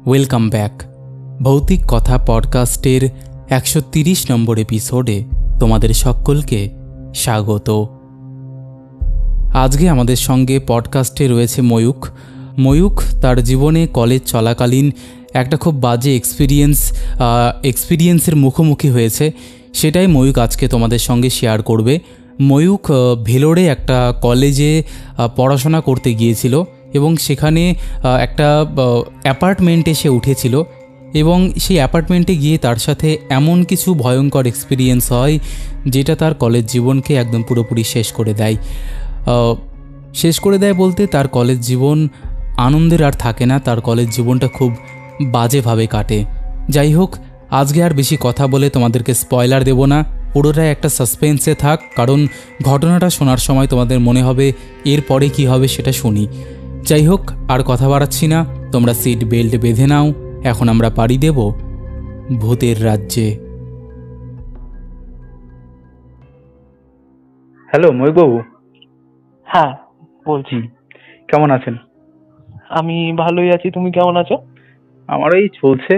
Welcome back. ভৌতিক কথা পডকাস্টের 130 নম্বর এপিসোডে তোমাদের সকলকে স্বাগত। আজকে আমাদের সঙ্গে পডকাস্টে রয়েছে ময়ূক তার জীবনে কলেজ চলাকালীন একটা খুব বাজে এক্সপিরিয়েন্সের মুখোমুখি হয়েছে, সেটাই ময়ূক আজকে তোমাদের সঙ্গে শেয়ার করবে। ময়ূক ভেলোরে একটা কলেজে পড়াশোনা করতে গিয়েছিল এবং সেখানে একটা অ্যাপার্টমেন্টে সে উঠেছিল এবং সেই অ্যাপার্টমেন্টে গিয়ে তার সাথে এমন কিছু ভয়ঙ্কর এক্সপিরিয়েন্স হয় যেটা তার কলেজ জীবনকে একদম পুরোপুরি শেষ করে দেয় বলতে তার কলেজ জীবন আনন্দের আর থাকে না, তার কলেজ জীবনটা খুব বাজেভাবে কাটে। যাই হোক, আজকে আর বেশি কথা বলে তোমাদেরকে স্পয়লার দেব না, পুরোটাই একটা সাসপেন্সে থাক, কারণ ঘটনাটা শোনার সময় তোমাদের মনে হবে এরপরে কি হবে সেটা শুনি। যাই হোক, আর কথা বাড়াচ্ছি না, তোমরা সিট বেল্ট বেঁধে নাও, এখন আমরা পাড়ি দেব ভূতের রাজ্যে। হ্যালো ময়ূকবাবু। হ্যাঁ বলছি। কেমন আছেন? আমি ভালোই আছি, তুমি কেমন আছো? আমার এই চলছে।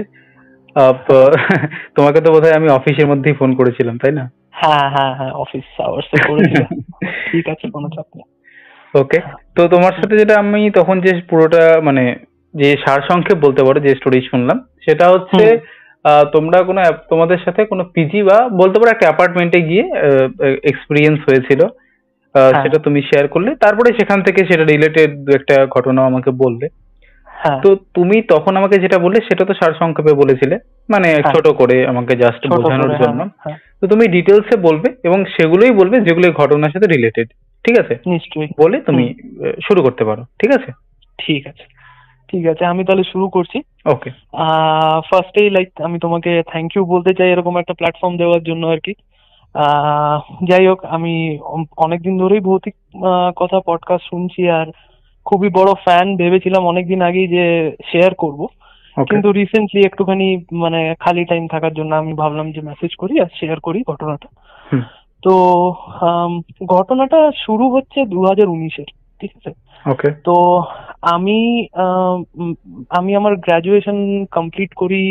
তোমাকে তো বোধহয় আমি অফিসের মধ্যেই ফোন করেছিলাম, তাই না? হ্যাঁ হ্যাঁ হ্যাঁ, অফিস আওয়ার্সে করেছিলাম। ঠিক আছে, কোনো চাপ নেই। ওকে, তো তোমার সাথে যেটা আমি তখন যে পুরোটা মানে যে সারসংক্ষেপ বলতে পারো যে স্টোরি শুনলাম, সেটা হচ্ছে তোমরা তোমাদের সাথে কোনো পিজি বা বলতে পারো একটা অ্যাপার্টমেন্টে গিয়ে এক্সপিরিয়েন্স হয়েছিল, সেটা তুমি শেয়ার করলে, তারপরে সেখান থেকে সেটা রিলেটেড একটা ঘটনা আমাকে বললে। তো তুমি তখন আমাকে যেটা বললে সেটা তো সারসংক্ষেপে বলেছিলে, মানে ছোট করে আমাকে জাস্ট বোঝানোর জন্য। তো তুমি ডিটেলসে বলবে এবং সেগুলোই বলবে যেগুলো ঘটনার সাথে রিলেটেড, ঠিক আছে? নিশ্চয়ই। বলে তুমি শুরু করতে পারো, ঠিক আছে? ঠিক আছে ঠিক আছে, আমি তাহলে শুরু করছি। ওকে। ফার্স্টেই আমি তোমাকে থ্যাংক ইউ বলতে চাই এরকম একটা প্ল্যাটফর্ম দেওয়ার জন্য আর কি। যাই হোক, আমি অনেকদিন ধরেই ভৌতিক কথা পডকাস্ট শুনছি আর খুবই বড় ফ্যান। ভেবেছিলাম অনেকদিন আগেই যে শেয়ার করব, কিন্তু রিসেন্টলি একটুখানি মানে খালি টাইম থাকার জন্য আমি ভাবলাম যে মেসেজ করি আর শেয়ার করি ঘটনাটা। তো ঘটনাটা শুরু হচ্ছে 2019-এর, ঠিক আছে? ওকে। তো আমি আমার গ্রাজুয়েশন কমপ্লিট করি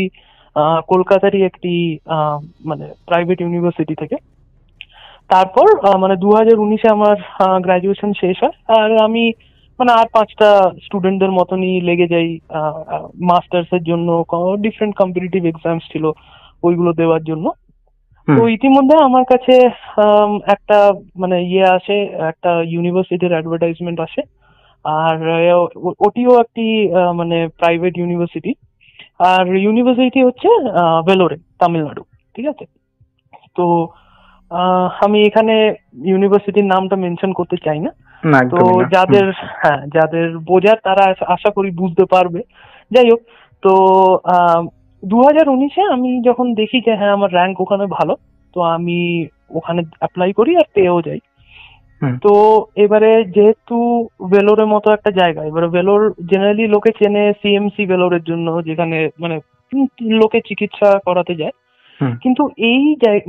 কলকাতারই একটি মানে প্রাইভেট ইউনিভার্সিটি থেকে। তারপর মানে 2019-এ আমার গ্রাজুয়েশন শেষ হয় আর আমি মানে আর 5টা স্টুডেন্টদের মতনই লেগে যাই মাস্টার্স এর জন্য। ডিফারেন্ট কম্পিটিটিভ এক্সামস ছিল, ওইগুলো দেওয়ার জন্য। তো ইতিমধ্যে আমার কাছে একটা মানে আসে, একটা ইউনিভার্সিটির অ্যাডভার্টাইজমেন্ট আসে, আর ওটিও একটি মানে প্রাইভেট ইউনিভার্সিটি, আর ইউনিভার্সিটি হচ্ছে ভেলোরে, তামিলনাড়ু, ঠিক আছে? তো আমি এখানে ইউনিভার্সিটির নামটা মেনশন করতে চাই না, তো যাদের বোঝার তারা আশা করি বুঝতে পারবে। যাই হোক, তো 2019-এ আমি যখন দেখি যে হ্যাঁ আমার র্যাঙ্ক ওখানে ভালো, তো আমি ওখানে অ্যাপ্লাই করি আর পেয়েও যাই। তো এবারে যেহেতু ভেলোরের মতো একটা জায়গা, এবারে ভেলোর জেনারেলি লোকে চেনে সিএমসি ভেলোরের জন্য, যেখানে মানে লোকে চিকিৎসা করাতে যায়। কিন্তু এই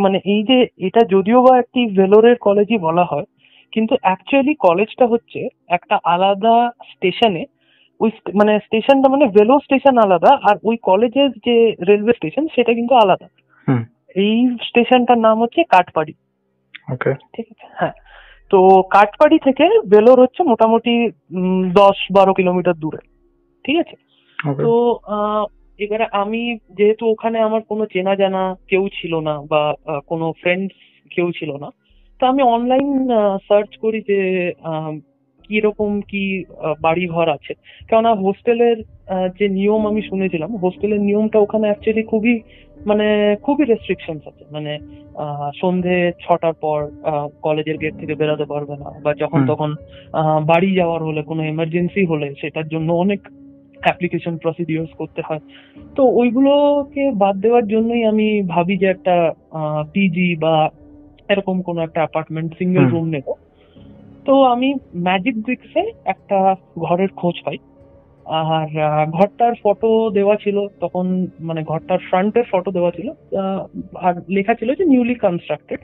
মানে এই যে এটা যদিও বা একটি ভেলোরের কলেজই বলা হয়, কিন্তু অ্যাকচুয়ালি কলেজটা হচ্ছে একটা আলাদা স্টেশনে। ওই মানে স্টেশনটা মানে ভেলোর স্টেশন আলাদা, আর ওই কলেজের যে রেলওয়ে স্টেশন সেটা কিন্তু আলাদা। এই স্টেশনটার নাম হচ্ছে কাটপাড়ি। ওকে, ঠিক আছে? হ্যাঁ, তো কাটপাড়ি থেকে ভেলোর হচ্ছে মোটামুটি 10-12 কিলোমিটার দূরে, ঠিক আছে? তো এবারে আমি যেহেতু ওখানে আমার কোনো চেনা জানা কেউ ছিল না বা কোনো ফ্রেন্ডস কেউ ছিল না, তো আমি অনলাইন সার্চ করি যে কিরকম কি বাড়ি ঘর আছে। কেননা হোস্টেলের যে নিয়ম আমি শুনেছিলাম, হোস্টেলের নিয়মটা ওখানে অ্যাকচুয়ালি খুবই রেস্ট্রিকশনস আছে। মানে সন্ধে 6টার পর কলেজের গেট থেকে বেরোতে পারবে না, বা যখন তখন বাড়ি যাওয়ার হলে, কোনো এমার্জেন্সি হলে সেটার জন্য অনেক অ্যাপ্লিকেশন প্রসিডিওর্স করতে হয়। তো ওইগুলোকে বাদ দেওয়ার জন্যই আমি ভাবি যে একটা পিজি বা এরকম কোনো একটা অ্যাপার্টমেন্ট সিঙ্গেল রুম নেব। তো আমি ম্যাজিক ব্রিক্সে একটা ঘরের খোঁজ পাই, আর ঘরটার ফটো দেওয়া ছিল তখন, মানে ঘরটার ফ্রন্টের ফটো দেওয়া ছিল, আর লেখা ছিল যে নিউলি কনস্ট্রাক্টেড।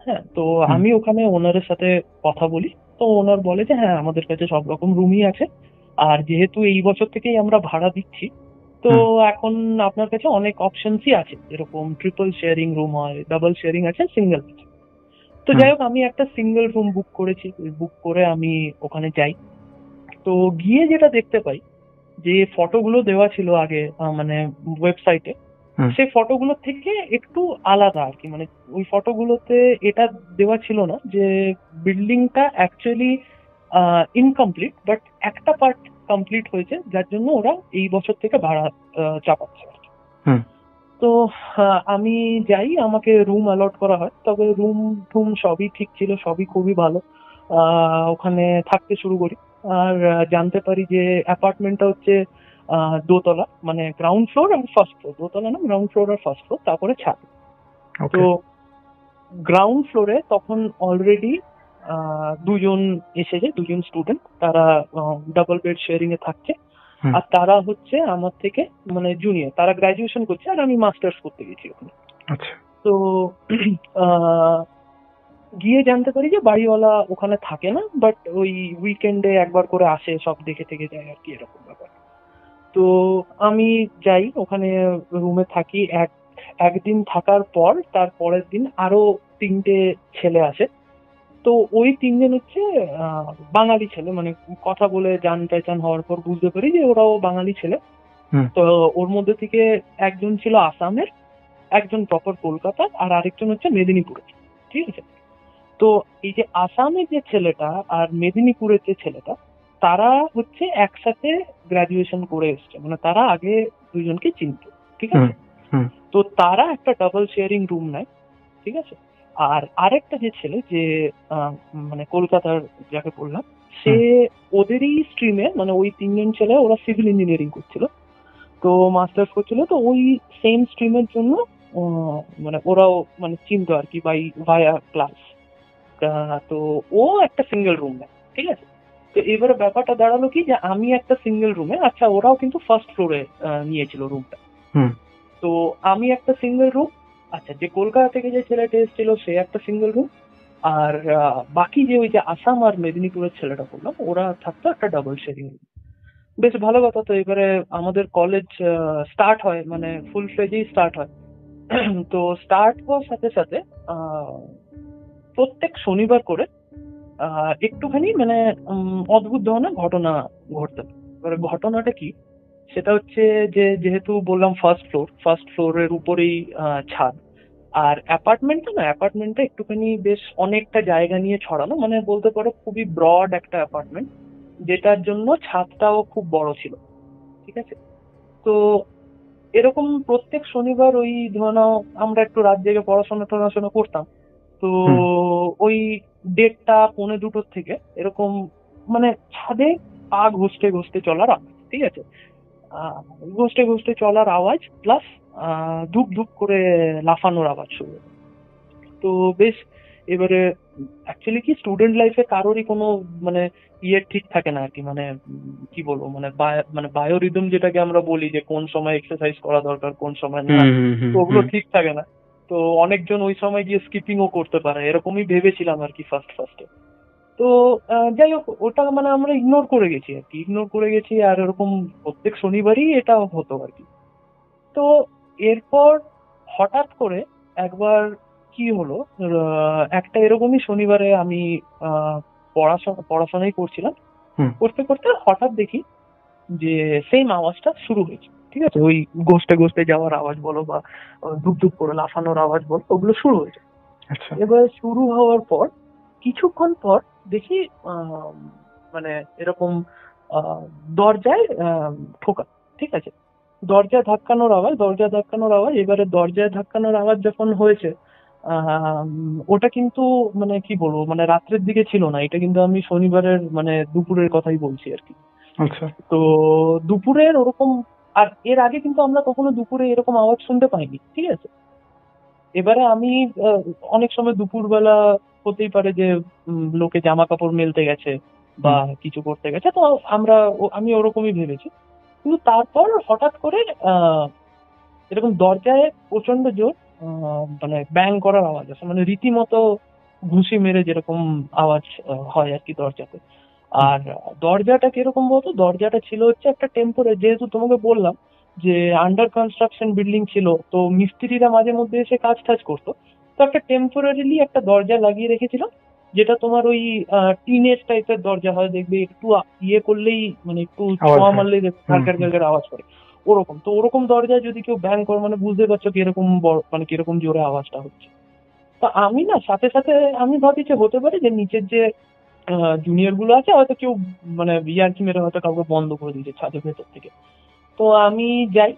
হ্যাঁ, তো আমি ওখানে ওনারের সাথে কথা বলি, তো ওনার বলে যে হ্যাঁ আমাদের কাছে সব রকম রুমই আছে, আর যেহেতু এই বছর থেকেই আমরা ভাড়া দিচ্ছি, তো এখন আপনার কাছে অনেক অপশনসই আছে, যেরকম ট্রিপল শেয়ারিং রুম হয়, ডাবল শেয়ারিং আছে, সিঙ্গেল আছে। তো যাই হোক, আমি একটা সিঙ্গেল রুম বুক করেছি। বুক করে আমি ওখানে যাই। তো গিয়ে যেটা দেখতে পাই, যে ফটোগুলো দেওয়া ছিল আগে মানে ওয়েবসাইটে, সেই ফটোগুলো থেকে একটু আলাদা আর কি। মানে ওই ফটোগুলোতে এটা দেওয়া ছিল না যে বিল্ডিংটা অ্যাকচুয়ালি ইনকমপ্লিট, বাট একটা পার্ট কমপ্লিট হয়েছে, যার জন্য ওরা এই বছর থেকে ভাড়া চাপাচ্ছে আর কি। তো আমি যাই, আমাকে রুম অ্যালট করা হয়। তবে রুম টুম সবই ঠিক ছিল, সবই খুবই ভালো। ওখানে থাকতে শুরু করি, আর জানতে পারি যে অ্যাপার্টমেন্টটা হচ্ছে দোতলা, মানে গ্রাউন্ড ফ্লোর আর ফার্স্ট ফ্লোর, দোতলা না, গ্রাউন্ড ফ্লোর আর ফার্স্ট ফ্লোর, তারপরে ছাদ। তো গ্রাউন্ড ফ্লোরে তখন অলরেডি দুজন এসেছে, দুজন স্টুডেন্ট, তারা ডাবল বেড শেয়ারিং এ থাকছে। আর তারা হচ্ছে আমার থেকে মানে জুনিয়র, তারা গ্রাজুয়েশন করছে আর আমি মাস্টার্স করতে গেছি ওখানে। তো গিয়ে জানতে পারি যে বাড়িওয়ালা ওখানে থাকে না, বাট ওই উইকেন্ডে একবার করে আসে, সব দেখে থেকে যায় আর কি, এরকম ব্যাপার। তো আমি যাই ওখানে, রুমে থাকি। একদিন থাকার পর তার পরের দিন আরো 3টে ছেলে আসে। তো ওই 3জন হচ্ছে বাঙালি ছেলে, মানে কথা বলে জান পেচান হওয়ার পর বুঝতে পারি যে ওরাও বাঙালি ছেলে। তো ওর মধ্যে থেকে একজন ছিল আসামের, একজন প্রপার কলকাতার, আর আরেকজন হচ্ছে মেদিনীপুরের। ঠিক আছে। তো এই যে আসামের যে ছেলেটা আর মেদিনীপুরের যে ছেলেটা, তারা হচ্ছে একসাথে গ্রাজুয়েশন করে এসছে, মানে তারা আগে দুজনকে চিনত। ঠিক আছে। তো তারা একটা ডাবল শেয়ারিং রুম নেয়। ঠিক আছে। আর আরেকটা যে ছেলে, যে মানে কলকাতার যাকে বললাম, সে ওদেরই স্ট্রিমে, মানে ওই 3জন ছেলে ওরা সিভিল ইঞ্জিনিয়ারিং করছিল, তো মাস্টার্স করছিল। তো ওই সেম স্ট্রিমের জন্য মানে ওরাও মানে চিনতো আর কি, বাই ভায়া ক্লাস। তো ও একটা সিঙ্গেল রুম নেয়। ঠিক আছে। তো এবারে ব্যাপারটা দাঁড়ালো কি, যে আমি একটা সিঙ্গেল রুমে, আচ্ছা ওরাও কিন্তু ফার্স্ট ফ্লোরে নিয়েছিল রুমটা। তো আমি একটা সিঙ্গেল রুম, আচ্ছা যে কলকাতা থেকে যে ছেলেটা এসেছিল সে একটা সিঙ্গেল রুম, আর বাকি যে ওই যে আসাম আর মেদিনীপুরের ছেলেটা বললাম, ওরা থাকতো একটা ডাবল শেয়ারিং রুম। বেশ ভালো কথা। তো এবারে আমাদের কলেজ স্টার্ট হয়, মানে ফুল ফ্লেজেই স্টার্ট হয়। তো স্টার্ট হওয়ার সাথে সাথে প্রত্যেক শনিবার করে একটুখানি মানে অদ্ভুত ধরনের ঘটনা ঘটতে থাকে। এবারে ঘটনাটা কি, সেটা হচ্ছে যে যেহেতু বললাম ফার্স্ট ফ্লোরের উপরেই ছাদ, আর অ্যাপার্টমেন্টটা একটুখানি বেশ অনেকটা জায়গা নিয়ে ছড়ানো, মানে বলতে পারো খুবই ব্রড একটা অ্যাপার্টমেন্ট, যেটার জন্য ছাদটাও খুব বড় ছিল। ঠিক আছে। তো এরকম প্রত্যেক শনিবার ওই ধরো আমরা একটু রাত জেগে পড়াশোনা করতাম। তো ওই 1:30 পৌনে 2টোর থেকে এরকম মানে ছাদে পা ঘষতে ঘষতে চলার আওয়াজ। ঠিক আছে। ঘষতে ঘষতে চলার আওয়াজ প্লাস ধূপ ধূপ করে লাফানোর আওয়াজ শুরু হলো। তো বেশ, এবারে অ্যাকচুয়ালি কি স্টুডেন্ট লাইফে কারোরই কোনো মানে ঠিক থাকে না আর কি, মানে কি বলবো, মানে বায়োরিদম যেটাকে আমরা বলি, যে কোন সময় এক্সারসাইজ করা দরকার কোন সময় না, তো ওগুলো ঠিক থাকে না। তো অনেকজন ওই সময় গিয়ে স্কিপিংও করতে পারে, এরকমই ভেবেছিলাম আর কি ফার্স্টে। তো যাই হোক, ওটা মানে আমরা ইগনোর করে গেছি, আর এরকম প্রত্যেক শনিবারই এটা হতো আর কি। তো এরপর হঠাৎ করে একবার কি হলো, একটা এরকমই শনিবারে আমি পড়াশোনাই করছিলাম। করতে করতে হঠাৎ দেখি যে সেম আওয়াজটা শুরু হয়েছে। ঠিক আছে। ওই ঘষতে ঘষতে যাওয়ার আওয়াজ বলো বা ধুপ ধুপ করে লাফানোর আওয়াজ বলো, ওগুলো শুরু হয়েছে। এবার শুরু হওয়ার পর কিছুক্ষণ পর দেখি মানে এরকম দরজায় ঠোকা। ঠিক আছে। দরজা ধাক্কানোর আওয়াজ। এবারে দরজায় ধাক্কানোর আওয়াজ যখন হয়েছে, ওটা কিন্তু মানে কি বলবো, মানে রাত্রের দিকে ছিল না, এটা কিন্তু আমি শনিবারের মানে দুপুরের কথাই বলছি আর কি। তো দুপুরের ওরকম, আর এর আগে কিন্তু আমরা কখনো দুপুরে এরকম আওয়াজ শুনতে পাইনি। ঠিক আছে। এবারে আমি অনেক সময় দুপুরবেলা হতেই পারে যে লোকে জামা কাপড় মেলতে গেছে বা কিছু করতে গেছে, তো আমি ওরকমই ভেবেছি। কিন্তু তারপর হঠাৎ করে এরকম দরজায় প্রচন্ড জোর মানে ব্যাং করার আওয়াজ আসে, মানে রীতিমতো ঘুষি মেরে যেরকম আওয়াজ হয় আর কি দরজাতে। আর দরজাটা কিরকম বলতো, দরজাটা ছিল হচ্ছে একটা টেম্পোরারি, যেহেতু তোমাকে বললাম যে আন্ডার কনস্ট্রাকশন বিল্ডিং ছিল, তো মিস্ত্রিরা মাঝে মধ্যে এসে কাজ টাজ করতো। তো একটা টেম্পোরারিলি একটা দরজা লাগিয়ে রেখেছিল, যেটা তোমার ওই টিনের টাইপের দরজা হয়, দেখবে একটু ইয়ে করলেই মানে একটু আওয়াজ ছোঁয়া হয়। মারলেই দেখবে হুম ঘ্যার হুম। ঘ্যার আওয়াজ করে। ওরকম তো ওরকম দরজা যদি কেউ ব্যাং করে, মানে বুঝতে পারছো কিরকম বড়, মানে কিরকম জোরে আওয়াজটা হচ্ছে। তো আমি না সাথে সাথে আমি ভাবি যে হতে পারে যে নিচের যে জুনিয়র গুলো আছে হয়তো কেউ মানে ইয়ার্কি মেরে হয়তো কাউকে বন্ধ করে দিয়েছে ছাদের ভেতর থেকে। তো আমি যাই,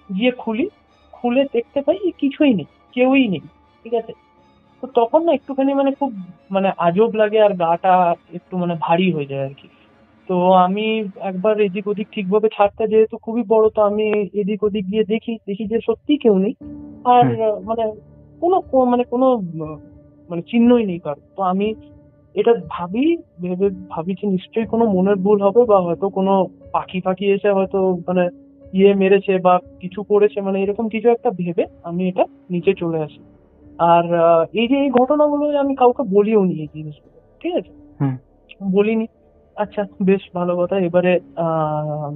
গিয়ে খুলি, খুলে দেখতে পাই কিছুই নেই, কেউই নেই। ঠিক আছে। তো তখন না একটুখানি মানে খুব মানে আজব লাগে, আর গাটা একটু মানে ভারী হয়ে যায় আর কি। তো আমি একবার এদিক ওদিক, ঠিকভাবে ছাদটা যেহেতু খুবই বড়, তো আমি এদিক ওদিক গিয়ে দেখি দেখি যে সত্যি কেউ নেই। আর হুম মানে মানে কোনো মানে চিহ্নই নেই কারো। তো আমি এটা ভেবে ভাবি যে নিশ্চয়ই কোনো মনের ভুল হবে, বা হয়তো কোনো পাখি পাখি এসে হয়তো মানে ইয়ে মেরেছে বা কিছু করেছে, মানে এরকম কিছু একটা ভেবে আমি এটা নিচে চলে আসি। আর এই যে এই ঘটনাগুলো আমি কাউকে বলিও নি এই জিনিসগুলো, ঠিক আছে, হুম। বলিনি। আচ্ছা, বেশ ভালো কথা। এবারে আহ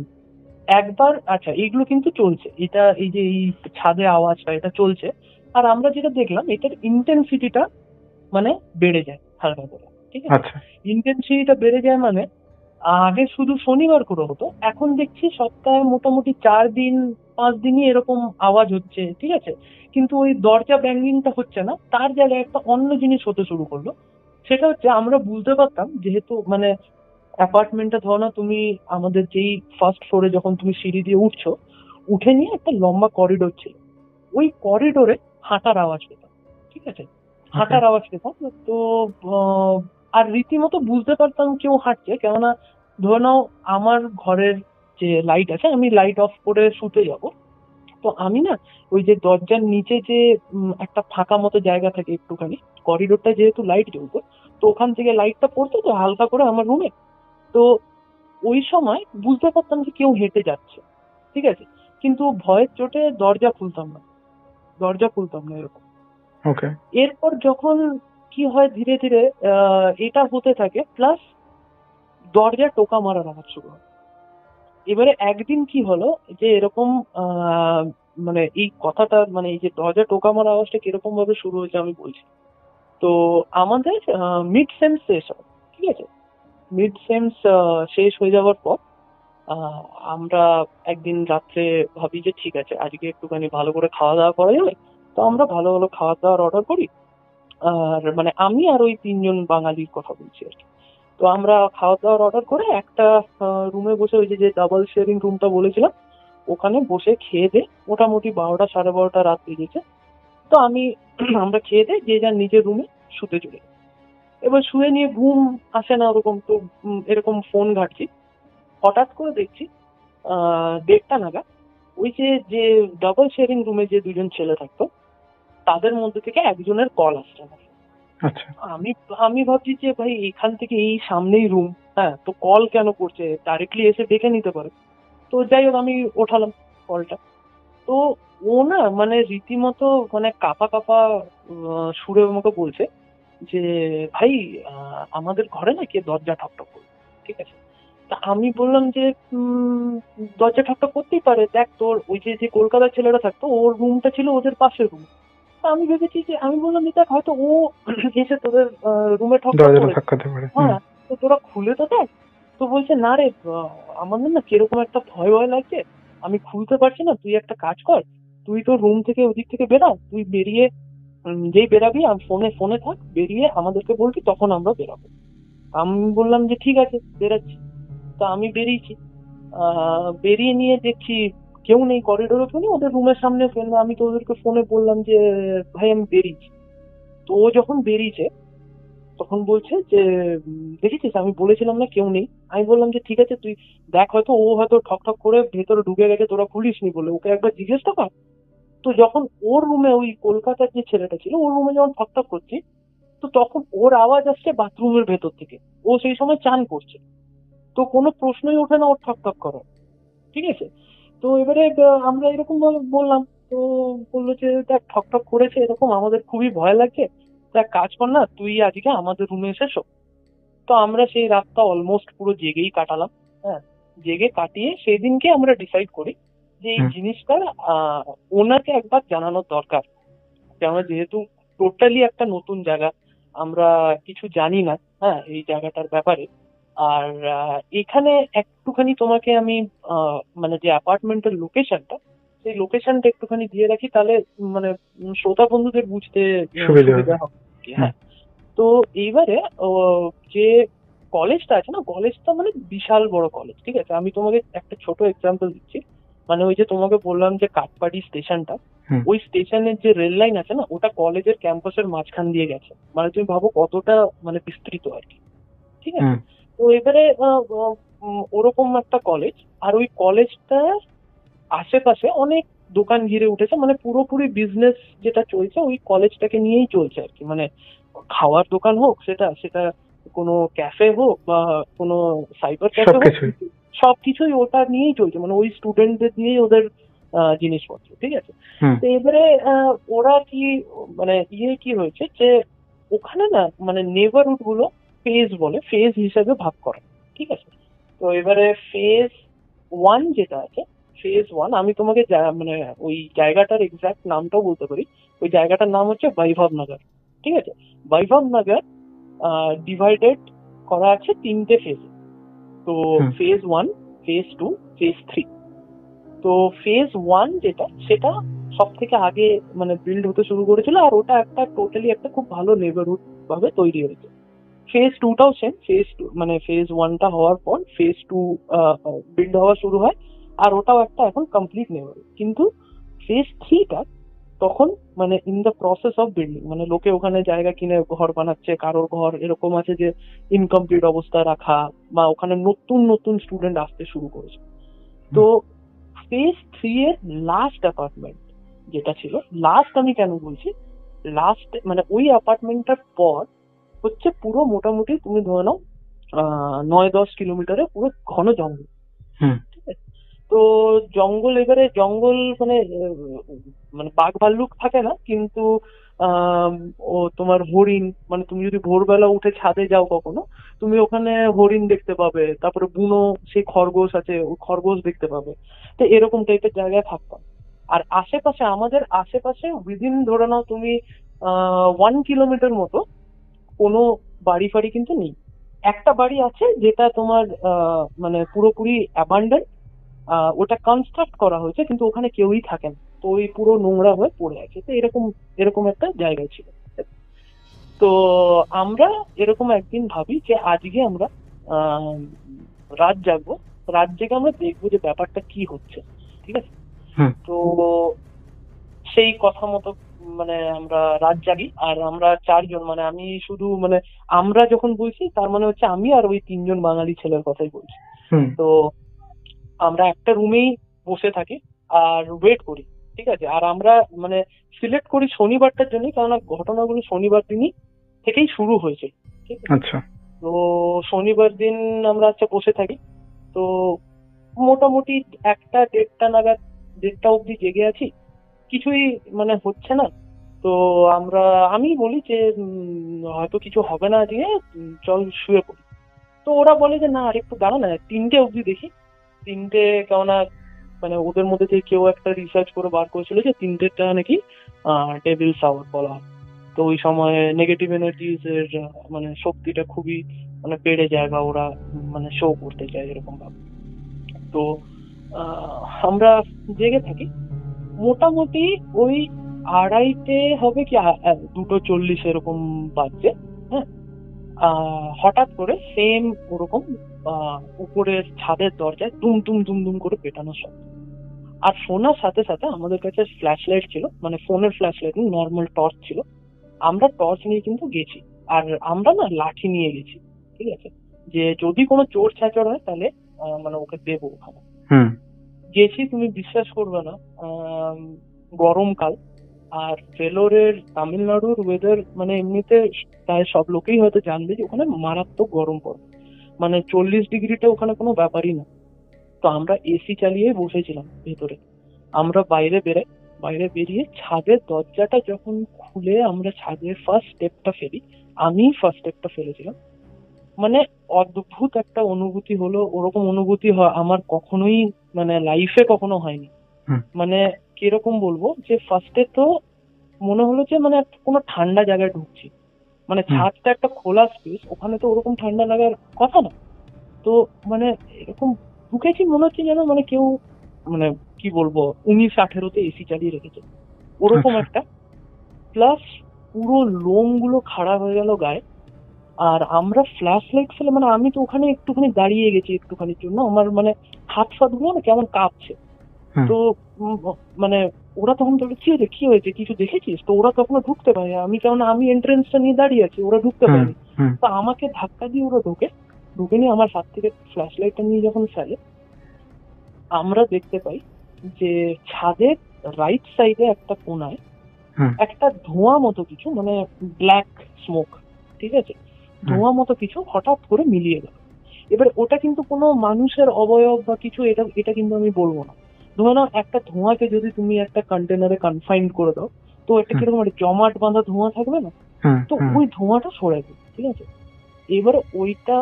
একবার, আচ্ছা এইগুলো কিন্তু চলছে, এটা এই যে এই ছাদে আওয়াজটা এটা চলছে। আর আমরা যেটা দেখলাম এটার ইন্টেন্সিটিটা মানে বেড়ে যায় হালকা করে। ঠিক আছে। আচ্ছা ইন্টেন্সিটিটা বেড়ে যায় মানে আগে শুধু শনিবার করে হতো, এখন দেখছি সপ্তাহে মোটামুটি 4 দিন 5 দিনই এরকম আওয়াজ হচ্ছে। ঠিক আছে। কিন্তু ওই দরজা ব্যাঙ্গিংটা হচ্ছে না, তার জায়গায় একটা অন্য জিনিস হতে শুরু করলো। সেটা হচ্ছে আমরা বুঝতে পারতাম যেহেতু মানে অ্যাপার্টমেন্টটা ধরো না তুমি, আমাদের যেই ফার্স্ট ফ্লোরে যখন তুমি সিঁড়ি দিয়ে উঠছো, উঠে নিয়ে একটা লম্বা করিডোর ছিল। ওই করিডোরে হাঁটার আওয়াজ পেতাম। ঠিক আছে। ওকে। হাঁটার আওয়াজ পেতাম। তো আহ, আর রীতিমতো বুঝতে পারতাম কেউ হাঁটছে, কেননা ধরে নাও আমার ঘরের যে লাইট আছে, আমি লাইট অফ করে শুতে যাব। তো আমি না ওই যে দরজার নিচে যে একটা ফাঁকা মতো জায়গা থাকে একটুখানি, করিডোরটা যেহেতু লাইট জ্বলতো, তো ওখান থেকে লাইটটা পড়তো তো হালকা করে আমার রুমে। তো ওই সময় বুঝতে পারতাম যে কেউ হেঁটে যাচ্ছে। ঠিক আছে। কিন্তু ভয়ের চোটে দরজা খুলতাম না এরকম। ওকে। এরপর যখন কি হয় ধীরে ধীরে এটা হতে থাকে, প্লাস দরজা টোকা মারার আওয়াজ শুরু হয়। এবারে একদিন কি হলো, যে এরকম মানে এই কথাটা মানে এই যে দরজা টোকা মারা আওয়াজটা কিরকম ভাবে শুরু হয়েছে আমি বলছি। তো আমাদের মিড সেম শেষ হয়। ঠিক আছে। মিড সেমস শেষ হয়ে যাওয়ার পর আহ, আমরা একদিন রাত্রে ভাবি যে ঠিক আছে আজকে একটুখানি ভালো করে খাওয়া দাওয়া করা যাবে। তো আমরা ভালো ভালো খাওয়া দাওয়ার অর্ডার করি। আর মানে আমি আর ওই 3জন বাঙালির কথা বলছি আর কি। তো আমরা খাওয়া দাওয়ার অর্ডার করে একটা রুমে বসে, ওই যে যে ডাবল শেয়ারিং রুমটা বলেছিলাম, ওখানে বসে খেয়ে দে মোটামুটি 12টা 12:30 রাত বেজেছে। তো আমি আমরা খেয়ে দে যে যার নিজের রুমে শুতে চলে যাই। এবার শুয়ে নিয়ে ঘুম আসে না ওরকম, তো এরকম ফোন ঘাঁটছি। হঠাৎ করে দেখছি 1:30 নাগাদ ওই যে যে ডাবল শেয়ারিং রুমে যে দুজন ছেলে থাকতো, তাদের মধ্যে থেকে একজনের কল আসছে আমার। আচ্ছা। আমি আমি ভাবছি যে ভাই এখান থেকে এই সামনেই রুম, হ্যাঁ, তো কল কেন করছে, ডাইরেক্টলি এসে দেখে নিতে পারে। তো যাই হোক আমি ওঠালাম কলটা। তো ও না মানে রীতিমতো মানে কাঁপা কাঁপা সুরে আমাকে বলছে যে ভাই আমাদের ঘরে না কে দরজা ঠকঠক করছে। ঠিক আছে। তা আমি বললাম যে দরজা ঠকঠক করতেই পারে, দেখ তোর ওই যে যে কলকাতার ছেলেরা থাকতো ওর রুমটা ছিল ওদের পাশের রুম। তা আমি ভেবেছি যে আমি বললাম যে দেখ হয়তো ও এসে তোদের রুমে ঠকঠক দরজাটা করেছে। ধাক্কাতে পারে। হুম। হ্যাঁ। তো তোরা খুলে তো দেখ। তো বলছে না রে, আমাদের না কিরকম একটা ভয় ভয় লাগছে, আমি খুলতে পারছি না। তুই একটা কাজ কর, তুই তো রুম থেকে ওদিক থেকে বেরা, তুই বেরিয়ে যেই বেরাবি আমি ফোনে ফোনে থাক, বেরিয়ে আমাদেরকে বলবি তখন আমরা বেরাবো। আমি বললাম যে ঠিক আছে বেরাচ্ছি। তো আমি বেরিয়েছি। বেরিয়ে নিয়ে দেখছি কেউ নেই, করিডোরে কেউ নেই, ওদের রুমের সামনে ফেললো। আমি তো ওদেরকে ফোনে বললাম যে ভাই আমি বেরিয়েছি। তো ও যখন বেরিয়েছে তখন বলছে যে দেখেছিস আমি বলেছিলাম না কেউ নেই। আমি বললাম যে ঠিক আছে তুই দেখ, হয়তো ও হয়তো ঠক ঠক করে ভেতরে ঢুকে গেছে, তোরা খুলিসনি বলে, ওকে একবার জিজ্ঞেস তো কর। তো যখন ওর রুমে ওই কলকাতার যে ছেলেটা ছিল ওর রুমে যখন ঠক ঠক করছি, তো তখন ওর আওয়াজ আসছে বাথরুমের ভেতর থেকে। ও সেই সময় চান করছে। তো কোনো প্রশ্নই ওঠে না ওর ঠক ঠক করার। ঠিক আছে। তো এবারে আমরা এরকম ভাবে বললাম। তো বললো যে দেখ ঠক ঠক করেছে এরকম, আমাদের খুবই ভয় লাগছে। দেখ কাজ কর না, তুই আজকে আমাদের রুমে এসে শো। তো আমরা সেই রাতটা অলমোস্ট পুরো জেগেই কাটালাম। হ্যাঁ। জেগে কাটিয়ে সেই দিনকে আমরা ডিসাইড করি যে এই জিনিসটা ওনাকে একবার জানানোর দরকার, যে আমরা যেহেতু টোটালি একটা নতুন জায়গা, আমরা কিছু জানি না হ্যাঁ এই জায়গাটার ব্যাপারে। আর এখানে একটুখানি তোমাকে আমি মানে যে অ্যাপার্টমেন্টের লোকেশনটা, সেই লোকেশনটা একটুখানি দিয়ে রাখি, তাহলে মানে শ্রোতা বন্ধুদের বুঝতে সুবিধা হবে কি। হ্যাঁ, তো এইবারে যে কলেজটা আছে না, কলেজটা মানে বিশাল বড় কলেজ, ঠিক আছে। আমি তোমাকে একটা ছোট এক্সাম্পল দিচ্ছি। মানে ওই যে তোমাকে বললাম যে কাটপাড়ি স্টেশনটা, ওই স্টেশনের যে রেল লাইন আছে না, ওটা কলেজের ক্যাম্পাসের মাঝখান দিয়ে গেছে। মানে তুমি ভাবো কতটা মানে বিস্তৃত আর কি, ঠিক আছে। তো এবারে ওরকম একটা কলেজ, আর ওই কলেজটার আশেপাশে অনেক দোকান ঘিরে উঠেছে, মানে পুরোপুরি বিজনেস যেটা চলছে ওই কলেজটাকে নিয়েই চলছে আর কি। মানে খাওয়ার দোকান হোক, সেটা সেটা কোনো ক্যাফে হোক বা কোনো সাইবার ক্যাফে হোক, সবকিছুই ওটা নিয়েই চলছে। মানে ওই স্টুডেন্টদের দিয়েই ওদের জিনিসপত্র, ঠিক আছে। তো এবারে ওরা কি মানে কি হয়েছে যে ওখানে না মানে নেবারহুড গুলো ফেজ বলে, ফেজ হিসাবে ভাগ করা, ঠিক আছে। তো এবারে ফেজ ওয়ান যেটা আছে, ফেজ ওয়ান, আমি তোমাকে মানে ওই জায়গাটার এক্সাক্ট নামটাও বলতে পারি। ওই জায়গাটার নাম হচ্ছে বৈভব নগর, ঠিক আছে। বৈভব নগর ডিভাইডেড করা আছে 3টে ফেজে। তো phase one, phase two, phase three. তো ফেজ ওয়ান যেটা, সেটা সব থেকে আগে মানে বিল্ড হতে শুরু করেছিল, আর ওটা একটা টোটালি একটা খুব ভালো নেবারহুড ভাবে তৈরি হয়েছে। ফেজ টুটাও সেম, ফেজ টু মানে ফেজ ওয়ানটা হওয়ার পর ফেজ টু বিল্ড হওয়া শুরু হয়, আর ওটাও একটা এখন কমপ্লিট নেবারহুড। কিন্তু ফেজ থ্রিটা তখন মানে in the process of building, মানে লোকে ওখানে জায়গা কিনে ঘর বানাচ্ছে, কারোর ঘর এরকম আছে যে ইনকমপ্লিট অবস্থায় রাখা, বা ওখানে নতুন নতুন স্টুডেন্ট আসতে শুরু করেছে। তো ফেজ থ্রি এর লাস্ট অ্যাপার্টমেন্ট যেটা ছিল, লাস্ট আমি কেন বলছি, লাস্ট মানে ওই অ্যাপার্টমেন্টটার পর হচ্ছে পুরো মোটামুটি তুমি ধরে নাও 9-10 কিলোমিটারে পুরো ঘন জঙ্গল, ঠিক আছে। তো জঙ্গল, এবারে জঙ্গল মানে মানে বাঘ ভাল্লুক থাকে না, কিন্তু ও তোমার হরিণ, মানে তুমি যদি ভোরবেলা উঠে ছাদে যাও কখনো, তুমি ওখানে হরিণ দেখতে পাবে। তারপরে বুনো সেই খরগোশ আছে, ওই খরগোশ দেখতে পাবে। তো এরকম টাইপের জায়গায় থাকতাম। আর আশেপাশে, আমাদের আশেপাশে উইদিন ধরে নাও তুমি 1 কিলোমিটার মতো কোনো বাড়ি ফাড়ি কিন্তু নেই। একটা বাড়ি আছে যেটা তোমার মানে পুরোপুরি অ্যাবান্ডেন্ট, ওটা কনস্ট্রাক্ট করা হয়েছে, কিন্তু ওখানে কেউই থাকে না। তো ওই পুরো নোংরা হয়ে পড়ে আছে। তো এরকম এরকম একটা জায়গায় ছিল। তো আমরা এরকম একদিন ভাবি যে আজকে আমরা আহ রাত জাগবো, রাত জেগে আমরা দেখবো যে ব্যাপারটা কি হচ্ছে, ঠিক আছে। তো সেই কথা মতো মানে আমরা রাত জাগি, আর আমরা 4জন, মানে আমি শুধু মানে আমরা যখন বলছি তার মানে হচ্ছে আমি আর ওই 3জন বাঙালি ছেলের কথাই বলছি। তো আমরা একটা রুমেই বসে থাকি আর ওয়েট করি, ঠিক আছে। আর আমরা মানে সিলেক্ট করি শনিবারটার জন্য, কারণ ঘটনাগুলো শনিবার দিনই থেকেই শুরু হয়েছে, ঠিক আছে। আচ্ছা। তো শনিবার দিন আমরা বসে থাকি। তো মোটামুটি 1টা 1:30 নাগাদ, 1:30 অব্দি জেগে আছি, কিছুই মানে হচ্ছে না। তো আমি বলি যে হয়তো কিছু হবে না আজকে, চল শুয়ে পড়ি। তো ওরা বলে যে না, আর একটু দাঁড়া না, 3টে অব্দি দেখি। 3টে, কেননা মানে ওদের মধ্যে থেকে কেউ একটা রিসার্চ করে বার করেছিল যে 3টেটা নাকি ডেভিলস আওয়ার বলা হয়। তো ওই সময় নেগেটিভ এনার্জিস এর মানে শক্তিটা খুবই মানে বেড়ে যায়, বা ওরা মানে শো করতে চায় এরকম ভাবে। তো আমরা জেগে থাকি মোটামুটি ওই 2:30 হবে কি 2:40 এরকম বাজছে। হ্যাঁ, হঠাৎ করে সেম ওরকম উপরের ছাদের দরজায় দুম দুম দুম দুম করে পেটানোর শব্দ। আর শোনার সাথে সাথে আমাদের কাছে ফ্ল্যাশ লাইট ছিল, মানে ফোনের ফ্ল্যাশ লাইট, নর্মাল টর্চ ছিল। আমরা টর্চ নিয়ে কিন্তু গেছি, আর আমরা না লাঠি নিয়ে গেছি, ঠিক আছে, যে যদি কোনো চোর ছাচর হয় তাহলে মানে ওকে দেবো ওখানে। গেছি, তুমি বিশ্বাস করবে না, গরমকাল, আর ভেলোরের তামিলনাড়ুর ওয়েদার মানে এমনিতে প্রায় সব লোকেই হয়তো জানবে যে ওখানে মারাত্মক গরম পড়ে, মানে 40 ডিগ্রিটা ওখানে কোনো ব্যাপারই না। তো আমরা এসি চালিয়ে বসেছিলাম ভেতরে। আমরা বাইরে বেরিয়ে ছাদের দরজাটা যখন খুলে আমরা ছাদের ফার্স্ট স্টেপটা ফেলি, আমি ফার্স্ট স্টেপটা ফেলেছিলাম, মানে অদ্ভুত একটা অনুভূতি হলো। ওরকম অনুভূতি হয় আমার কখনোই মানে লাইফে কখনো হয়নি। মানে কিরকম বলবো, যে ফার্স্টে তো মনে হলো যে মানে কোনো ঠান্ডা জায়গায় ঢুকছি। মানে ছাদটা একটা খোলা স্পেস, ওখানে তো ওরকম ঠান্ডা লাগার কথা না। তো মানে এরকম ঢুকেছি, মনে হচ্ছে যেন মানে কেউ মানে কি বলবো 19-18-তে এসি চালিয়ে রেখেছে ওরকম একটা। প্লাস পুরো লোম গুলো খাড়া হয়ে গেল গায়ে। আর আমরা ফ্ল্যাশ লাইট ফেলে, মানে আমি তো ওখানে একটুখানি দাঁড়িয়ে গেছি একটুখানির জন্য, আমার মানে হাত ফাত গুলো না কেমন কাঁপছে। তো মানে ওরা তখন বলে কি হয়েছে কি হয়েছে কিছু দেখেছিস? তো ওরা তখনও ঢুকতে পারে, আমি কেমন আমি এন্ট্রেন্সটা নিয়ে দাঁড়িয়ে আছি, ওরা ঢুকতে পারেনি। তো আমাকে ধাক্কা দিয়ে ওরা ঢুকে নিয়ে আমার হাত থেকে ফ্ল্যাশ লাইটটা নিয়ে যখন ফেলে, আমরা দেখতে পাই যে ছাদের রাইট সাইডে একটা কোনায় একটা ধোঁয়া মতো কিছু, মানে ব্ল্যাক স্মোক, ঠিক আছে, ধোঁয়া মতো কিছু হঠাৎ করে মিলিয়ে গেল। এবার ওটা কিন্তু কোনো মানুষের অবয়ব বা কিছু, এটা এটা কিন্তু আমি বলবো না। ধরে নাও একটা ধোঁয়াকে যদি তুমি একটা কন্টেনারে কনফাইন করে দাও, তো একটা কিরকম একটা জমাট বাঁধা ধোঁয়া থাকবে না, তো ওই ধোঁয়াটা সরে গেল, ঠিক আছে। এবার ওইটা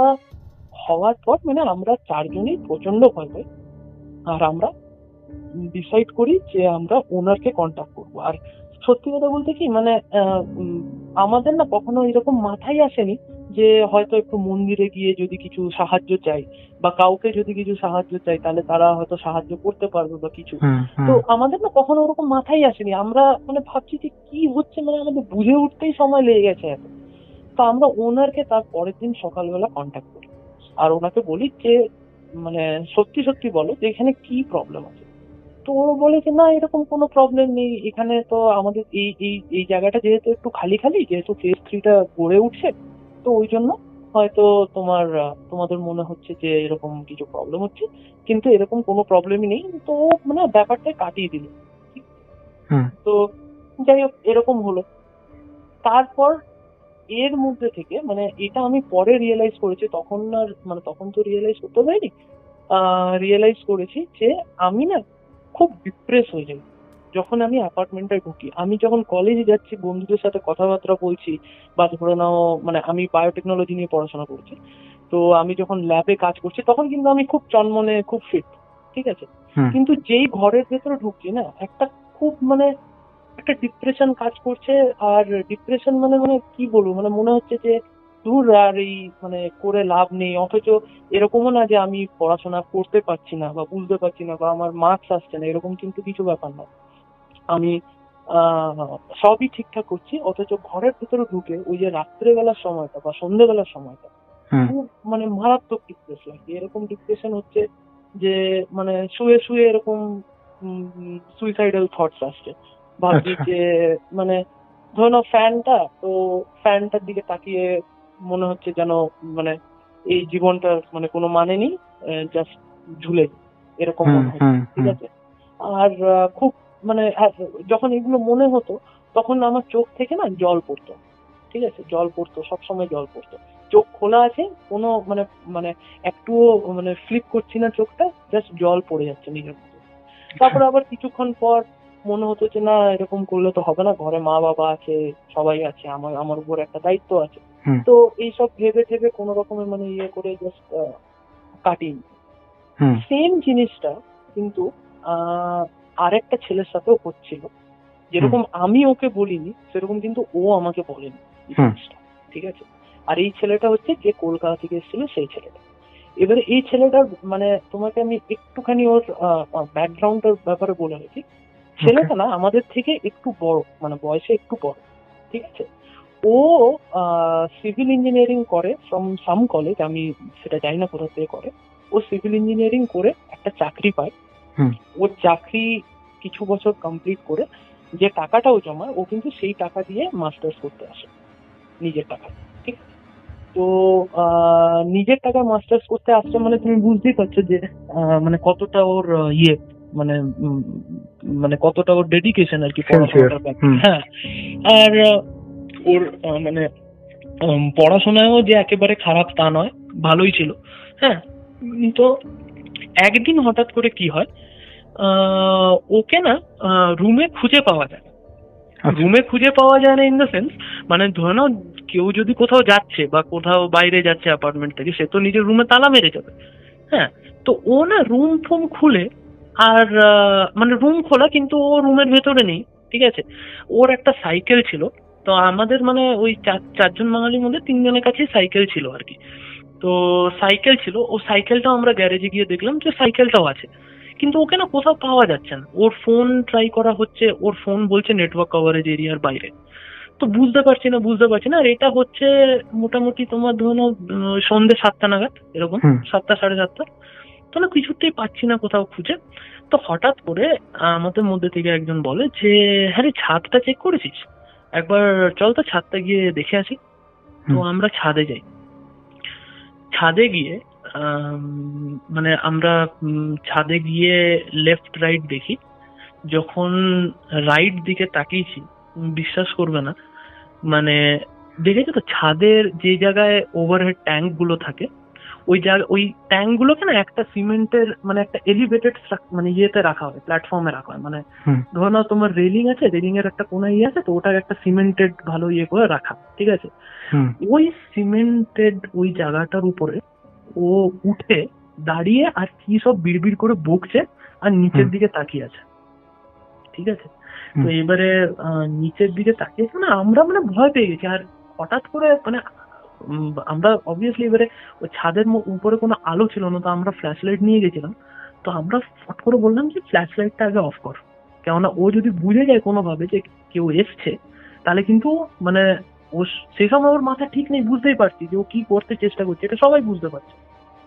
হওয়ার পর মানে আমরা চারজনই প্রচন্ড ভয় পাই। আর আমরা ডিসাইড করি যে আমরা ওনারকে কন্ট্যাক্ট করবো। আর সত্যি কথা বলতে কি মানে আমাদের না কখনো এরকম মাথায় আসেনি যে হয়তো একটু মন্দিরে গিয়ে যদি কিছু সাহায্য চাই বা কাউকে যদি কিছু সাহায্য চাই তাহলে তারা হয়তো সাহায্য করতে পারবে বা কিছু। তো আমাদের না কখনো ওরকম মাথায় আসেনি, আমরা মানে ভাবছি যে কি হচ্ছে, মানে আমাদের বুঝে উঠতেই সময় লেগে গেছে এত। তো আমরা ওনারকে তার পরের দিন সকালবেলা কন্ট্যাক্ট করি আর ওনাকে বলি যে মানে সত্যি সত্যি বলো যে এখানে কি প্রবলেম আছে। তো ও বলে যে না এরকম কোনো প্রবলেম নেই, এখানে তো আমাদের এই এই এই জায়গাটা যেহেতু একটু খালি খালি, যেহেতু ফেজ 3টা গড়ে উঠছে, তো ওই জন্য হয়তো তোমাদের মনে হচ্ছে যে এরকম কিছু প্রবলেম হচ্ছে, কিন্তু এরকম কোনো প্রবলেমই নেই। তো মানে ব্যাপারটা কাটিয়ে দিল। তো যাই হোক এরকম হলো। তারপর এর মধ্যে থেকে মানে এটা আমি পরে রিয়েলাইজ করেছি, তখন আর মানে তখন তো রিয়েলাইজ করতে পারিনি। রিয়েলাইজ করেছি যে আমি না খুব ডিপ্রেস হয়ে যাই যখন আমি অ্যাপার্টমেন্টে ঢুকি। আমি যখন কলেজে যাচ্ছি, বন্ধুদের সাথে কথাবার্তা বলছি, বা ধরে নাও মানে আমি বায়োটেকনোলজি নিয়ে পড়াশোনা করছি, তো আমি যখন ল্যাবে কাজ করছি তখন কিন্তু আমি খুব চনমনে খুব ফিট, ঠিক আছে। কিন্তু যেই ঘরের ভেতরে ঢুকছি না, একটা খুব মানে একটা ডিপ্রেশন কাজ করছে। আর ডিপ্রেশন মানে মানে কি বলবো, মানে মনে হচ্ছে যে দূর আর এই মানে করে লাভ নেই। অথচ এরকমও না যে আমি পড়াশোনা করতে পারছি না বা বুঝতে পারছি না বা আমার মার্কস আসছে না, এরকম কিন্তু কিছু ব্যাপার না। আমি সবই ঠিকঠাক করছি, অথচ ঘরের ভিতরে ঢুকে ওই যে রাত্রেবেলার সময়টা বা সন্ধ্যেবেলার সময়টা খুব মানে মারাত্মক ডিপ্রেস লাগে। এরকম ডিপ্রেশন হচ্ছে যে মানে শুয়ে শুয়ে এরকম সুইসাইডাল থটস আসছে। ভাবছি যে মানে ধরো না ফ্যানটার দিকে তাকিয়ে মনে হচ্ছে যেন মানে এই জীবনটার মানে কোনো মানে নেই, জাস্ট ঝুলে এরকম মনে হচ্ছে, ঠিক আছে। আর খুব মানে যখন এগুলো মনে হতো তখন আমার চোখ থেকে না জল পড়তো, ঠিক আছে, জল পড়তো, সবসময় জল পড়তো। চোখ খোলা আছে, কোনো মানে মানে একটুও মানে ফ্লিপ করছি না চোখটা, জাস্ট জল পড়ে যাচ্ছে নিজের মতো। তারপরে আবার কিছুক্ষণ পর মনে হতো যে না এরকম করলে তো হবে না, ঘরে মা বাবা আছে, সবাই আছে, আমার আমার উপর একটা দায়িত্ব আছে। তো এইসব ভেবে ভেবে কোনো রকমের মানে ইয়ে করে জাস্ট কাটিয়ে। সেম জিনিসটা কিন্তু আরেকটা ছেলের সাথেও হচ্ছিল, যেরকম আমি ওকে বলিনি সেরকম কিন্তু ও আমাকে বলেনি এই জিনিসটা, ঠিক আছে। আর এই ছেলেটা হচ্ছে যে কলকাতা থেকে এসেছিল সেই ছেলেটা। এবারে এই ছেলেটার মানে তোমাকে আমি একটুখানি ওর ব্যাকগ্রাউন্ডের ব্যাপারে বলে রাখি। ছেলেটা না আমাদের থেকে একটু বড়, মানে বয়সে একটু বড়, ঠিক আছে। ও সিভিল ইঞ্জিনিয়ারিং করে ফ্রম সাম কলেজ, আমি সেটা জানি না কোথা থেকে করে। ও সিভিল ইঞ্জিনিয়ারিং করে একটা চাকরি পায়। ও চাকরি কিছু বছর কমপ্লিট করে যে টাকাটা ও জমায়, ও কিন্তু সেই টাকা দিয়ে মাস্টার্স করতে আসে নিজের টাকা, ঠিক আছে। তো নিজের টাকা মাস্টার্স করতে আসছে মানে তুমি বুঝতেই পারছো যে মানে কতটা ওর ইয়ে মানে মানে কতটা ওর ডেডিকেশন আর কি পড়াশোনাটার ব্যাপারে। হ্যাঁ, আর ওর মানে পড়াশোনায়ও যে একেবারে খারাপ তা নয়, ভালোই ছিল। হ্যাঁ, তো একদিন হঠাৎ করে কি হয়, ওকে না রুমে খুঁজে পাওয়া যায়। রুমে খুঁজে পাওয়া যায় না ইন দ্য সেন্স মানে ধরে নাও কেউ যদি কোথাও যাচ্ছে বা কোথাও বাইরে যাচ্ছে অ্যাপার্টমেন্ট থেকে, সে তো নিজের রুমে তালা মেরে যাবে। হ্যাঁ, তো ও না রুম ফুম খুলে আর মানে রুম খোলা, কিন্তু ও রুমের ভেতরে নেই, ঠিক আছে। ওর একটা সাইকেল ছিল, তো আমাদের মানে ওই চারজন বাঙালির মধ্যে তিনজনের কাছে সাইকেল ছিল আর কি। তো সাইকেল ছিল, ও সাইকেলটাও আমরা গ্যারেজে গিয়ে দেখলাম যে সাইকেলটাও আছে, কিন্তু ওকে না কোথাও পাওয়া যাচ্ছে না। ওর ফোন ট্রাই করা হচ্ছে, ওর ফোন বলছে নেটওয়ার্ক কভারেজ এরিয়ার বাইরে। তো বুঝতে পারছি না। আর এটা হচ্ছে মোটামুটি তোমার ধরো সন্ধ্যে 7টা নাগাদ, এরকম 7টা, সাড়ে 7টা। তো না কিছুতেই পাচ্ছি না কোথাও খুঁজে। তো হঠাৎ করে আমাদের মধ্যে থেকে একজন বলে যে, হ্যাঁ রে, ছাদটা চেক করেছিস একবার, চল তো ছাদটা গিয়ে দেখে আসি। তো আমরা ছাদে যাই। ছাদে গিয়ে মানে আমরা ছাদে গিয়ে লেফট রাইট দেখি। যখন রাইট দিকে তাকিয়েছি, বিশ্বাস করবে না, মানে দেখেছো তো ছাদের যে জায়গায় ওভারহেড ট্যাঙ্ক গুলো থাকে, ওই ট্যাঙ্ক গুলোকে না একটা সিমেন্টের মানে একটা এলিভেটেড মানে ইয়েতে রাখা হয়, প্ল্যাটফর্মে রাখা হয়। মানে ধরো না তোমার রেলিং আছে, রেলিং এর একটা কোনা ইয়ে আছে, তো ওটা একটা সিমেন্টেড ভালো ইয়ে করে রাখা, ঠিক আছে। ওই সিমেন্টেড ওই জায়গাটার উপরে ও উঠে দাঁড়িয়ে আর কি সব বিড়বিড় করে বকছে আর নিচের দিকে তাকিয়ে আছে, ঠিক আছে। তো এবারে নিচের দিকে তাকিয়েছে না, আমরা মানে ভয় পেয়ে গেছি। আর হঠাৎ করে মানে আমরা অবভিয়াসলি এবারে ওই ছাদের উপরে কোনো আলো ছিল না, তো আমরা ফ্ল্যাশ লাইট নিয়ে গেছিলাম। তো আমরা ফট করে বললাম যে ফ্ল্যাশ লাইটটা আগে অফ কর, কেননা ও যদি বুঝে যায় কোনোভাবে যে কেউ এসছে, তাহলে কিন্তু মানে ও সেই সময় ওর মাথা ঠিক নেই, বুঝতেই পারছি যে ও কি করতে চেষ্টা করছে, এটা সবাই বুঝতে পারছে।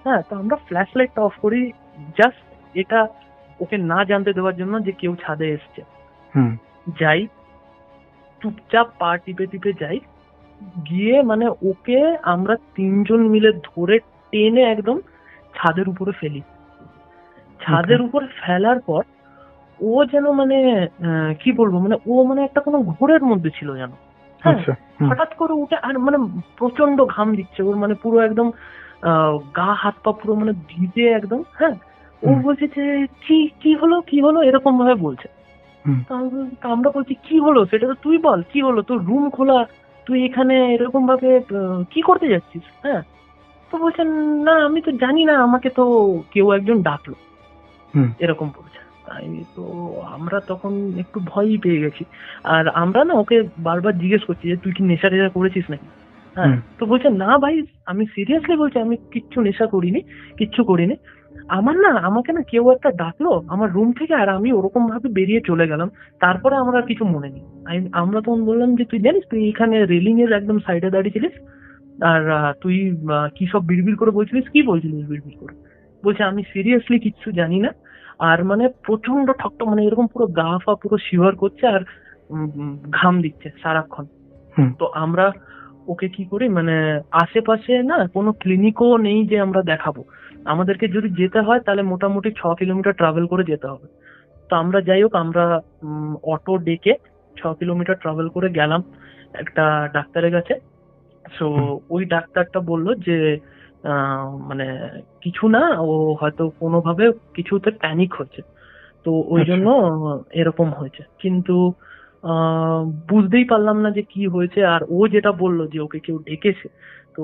হ্যাঁ, তো আমরা ফ্ল্যাশ লাইটটা অফ করি, জাস্ট এটা ওকে না জানতে দেওয়ার জন্য যে কেউ ছাদে এসছে। যাই, চুপচাপ পা টিপে টিপে যাই, গিয়ে মানে ওকে আমরা তিনজন মিলে ধরে টেনে একদম ছাদের উপরে ফেলি। ছাদের উপরে ফেলার পর ও যেন মানে কি বলবো, মানে ও মানে একটা কোনো ঘোরের মধ্যে ছিল যেন। হ্যাঁ, হঠাৎ করে উঠে আর মানে প্রচন্ড ঘাম দিচ্ছে ওর, মানে পুরো একদম গা হাত পা পুরো মানে ভিজে একদম। হ্যাঁ, ও বলছে যে কি হলো এরকম ভাবে বলছে। তো আমরা বলছি কি হলো সেটা তো তুই বল, কি হলো, তোর রুম খোলা, তুই এখানে এরকম ভাবে কি করতে যাচ্ছিস? হ্যাঁ, তো বলছেন না আমি তো জানি না, আমাকে তো কেউ একজন ডাকলো, এরকম বলছে। তাই তো আমরা তখন একটু ভয়ই পেয়ে গেছি। আর আমরা না ওকে বারবার জিজ্ঞেস করছি যে তুই কি নেশা টেশা করেছিস নাকি। হ্যাঁ, তো বলছে না ভাই, আমি সিরিয়াসলি বলছি, আমি কিচ্ছু নেশা করিনি, কিচ্ছু করিনি। আমাকে না কেউ একটা ডাকলো আমার রুম থেকে, আর আমি ওরকম ভাবে বেরিয়ে চলে গেলাম। তারপরে আমরা আর কিছু মনে নেই। আমরা তখন বললাম যে তুই জানিস তুই এখানে রেলিং এর একদম সাইডে দাঁড়িয়েছিলিস, আর তুই কি সব বিড়বিড় করে বলছিলিস, কি বলছিলিস বিড়বিড় করে? বলছে আমি সিরিয়াসলি কিচ্ছু জানি না। আর মানে প্রচন্ড ঠকঠক, মানে এরকম পুরো গা ফা পুরো শিওর করছে আর ঘাম দিচ্ছে সারাক্ষণ। তো আমরা ওকে কি করি, মানে আশেপাশে না কোনো ক্লিনিকও নেই যে আমরা দেখাবো, আমাদেরকে যদি যেতে হয় তাহলে মোটামুটি 6 কিলোমিটার ট্রাভেল করে যেতে হবে। তো আমরা যাই হোক, আমরা অটো ডেকে 6 কিলোমিটার ট্রাভেল করে গেলাম একটা ডাক্তারের কাছে। সো ওই ডাক্তারটা বললো যে মানে কিছু না, ও হয়তো কোনোভাবে কিছুতে প্যানিক হচ্ছে, তো ওই জন্য এরকম হয়েছে। কিন্তু বুঝতেই পারলাম না যে কি হয়েছে। আর ও যেটা বললো যে ওকে কেউ ডেকেছে, তো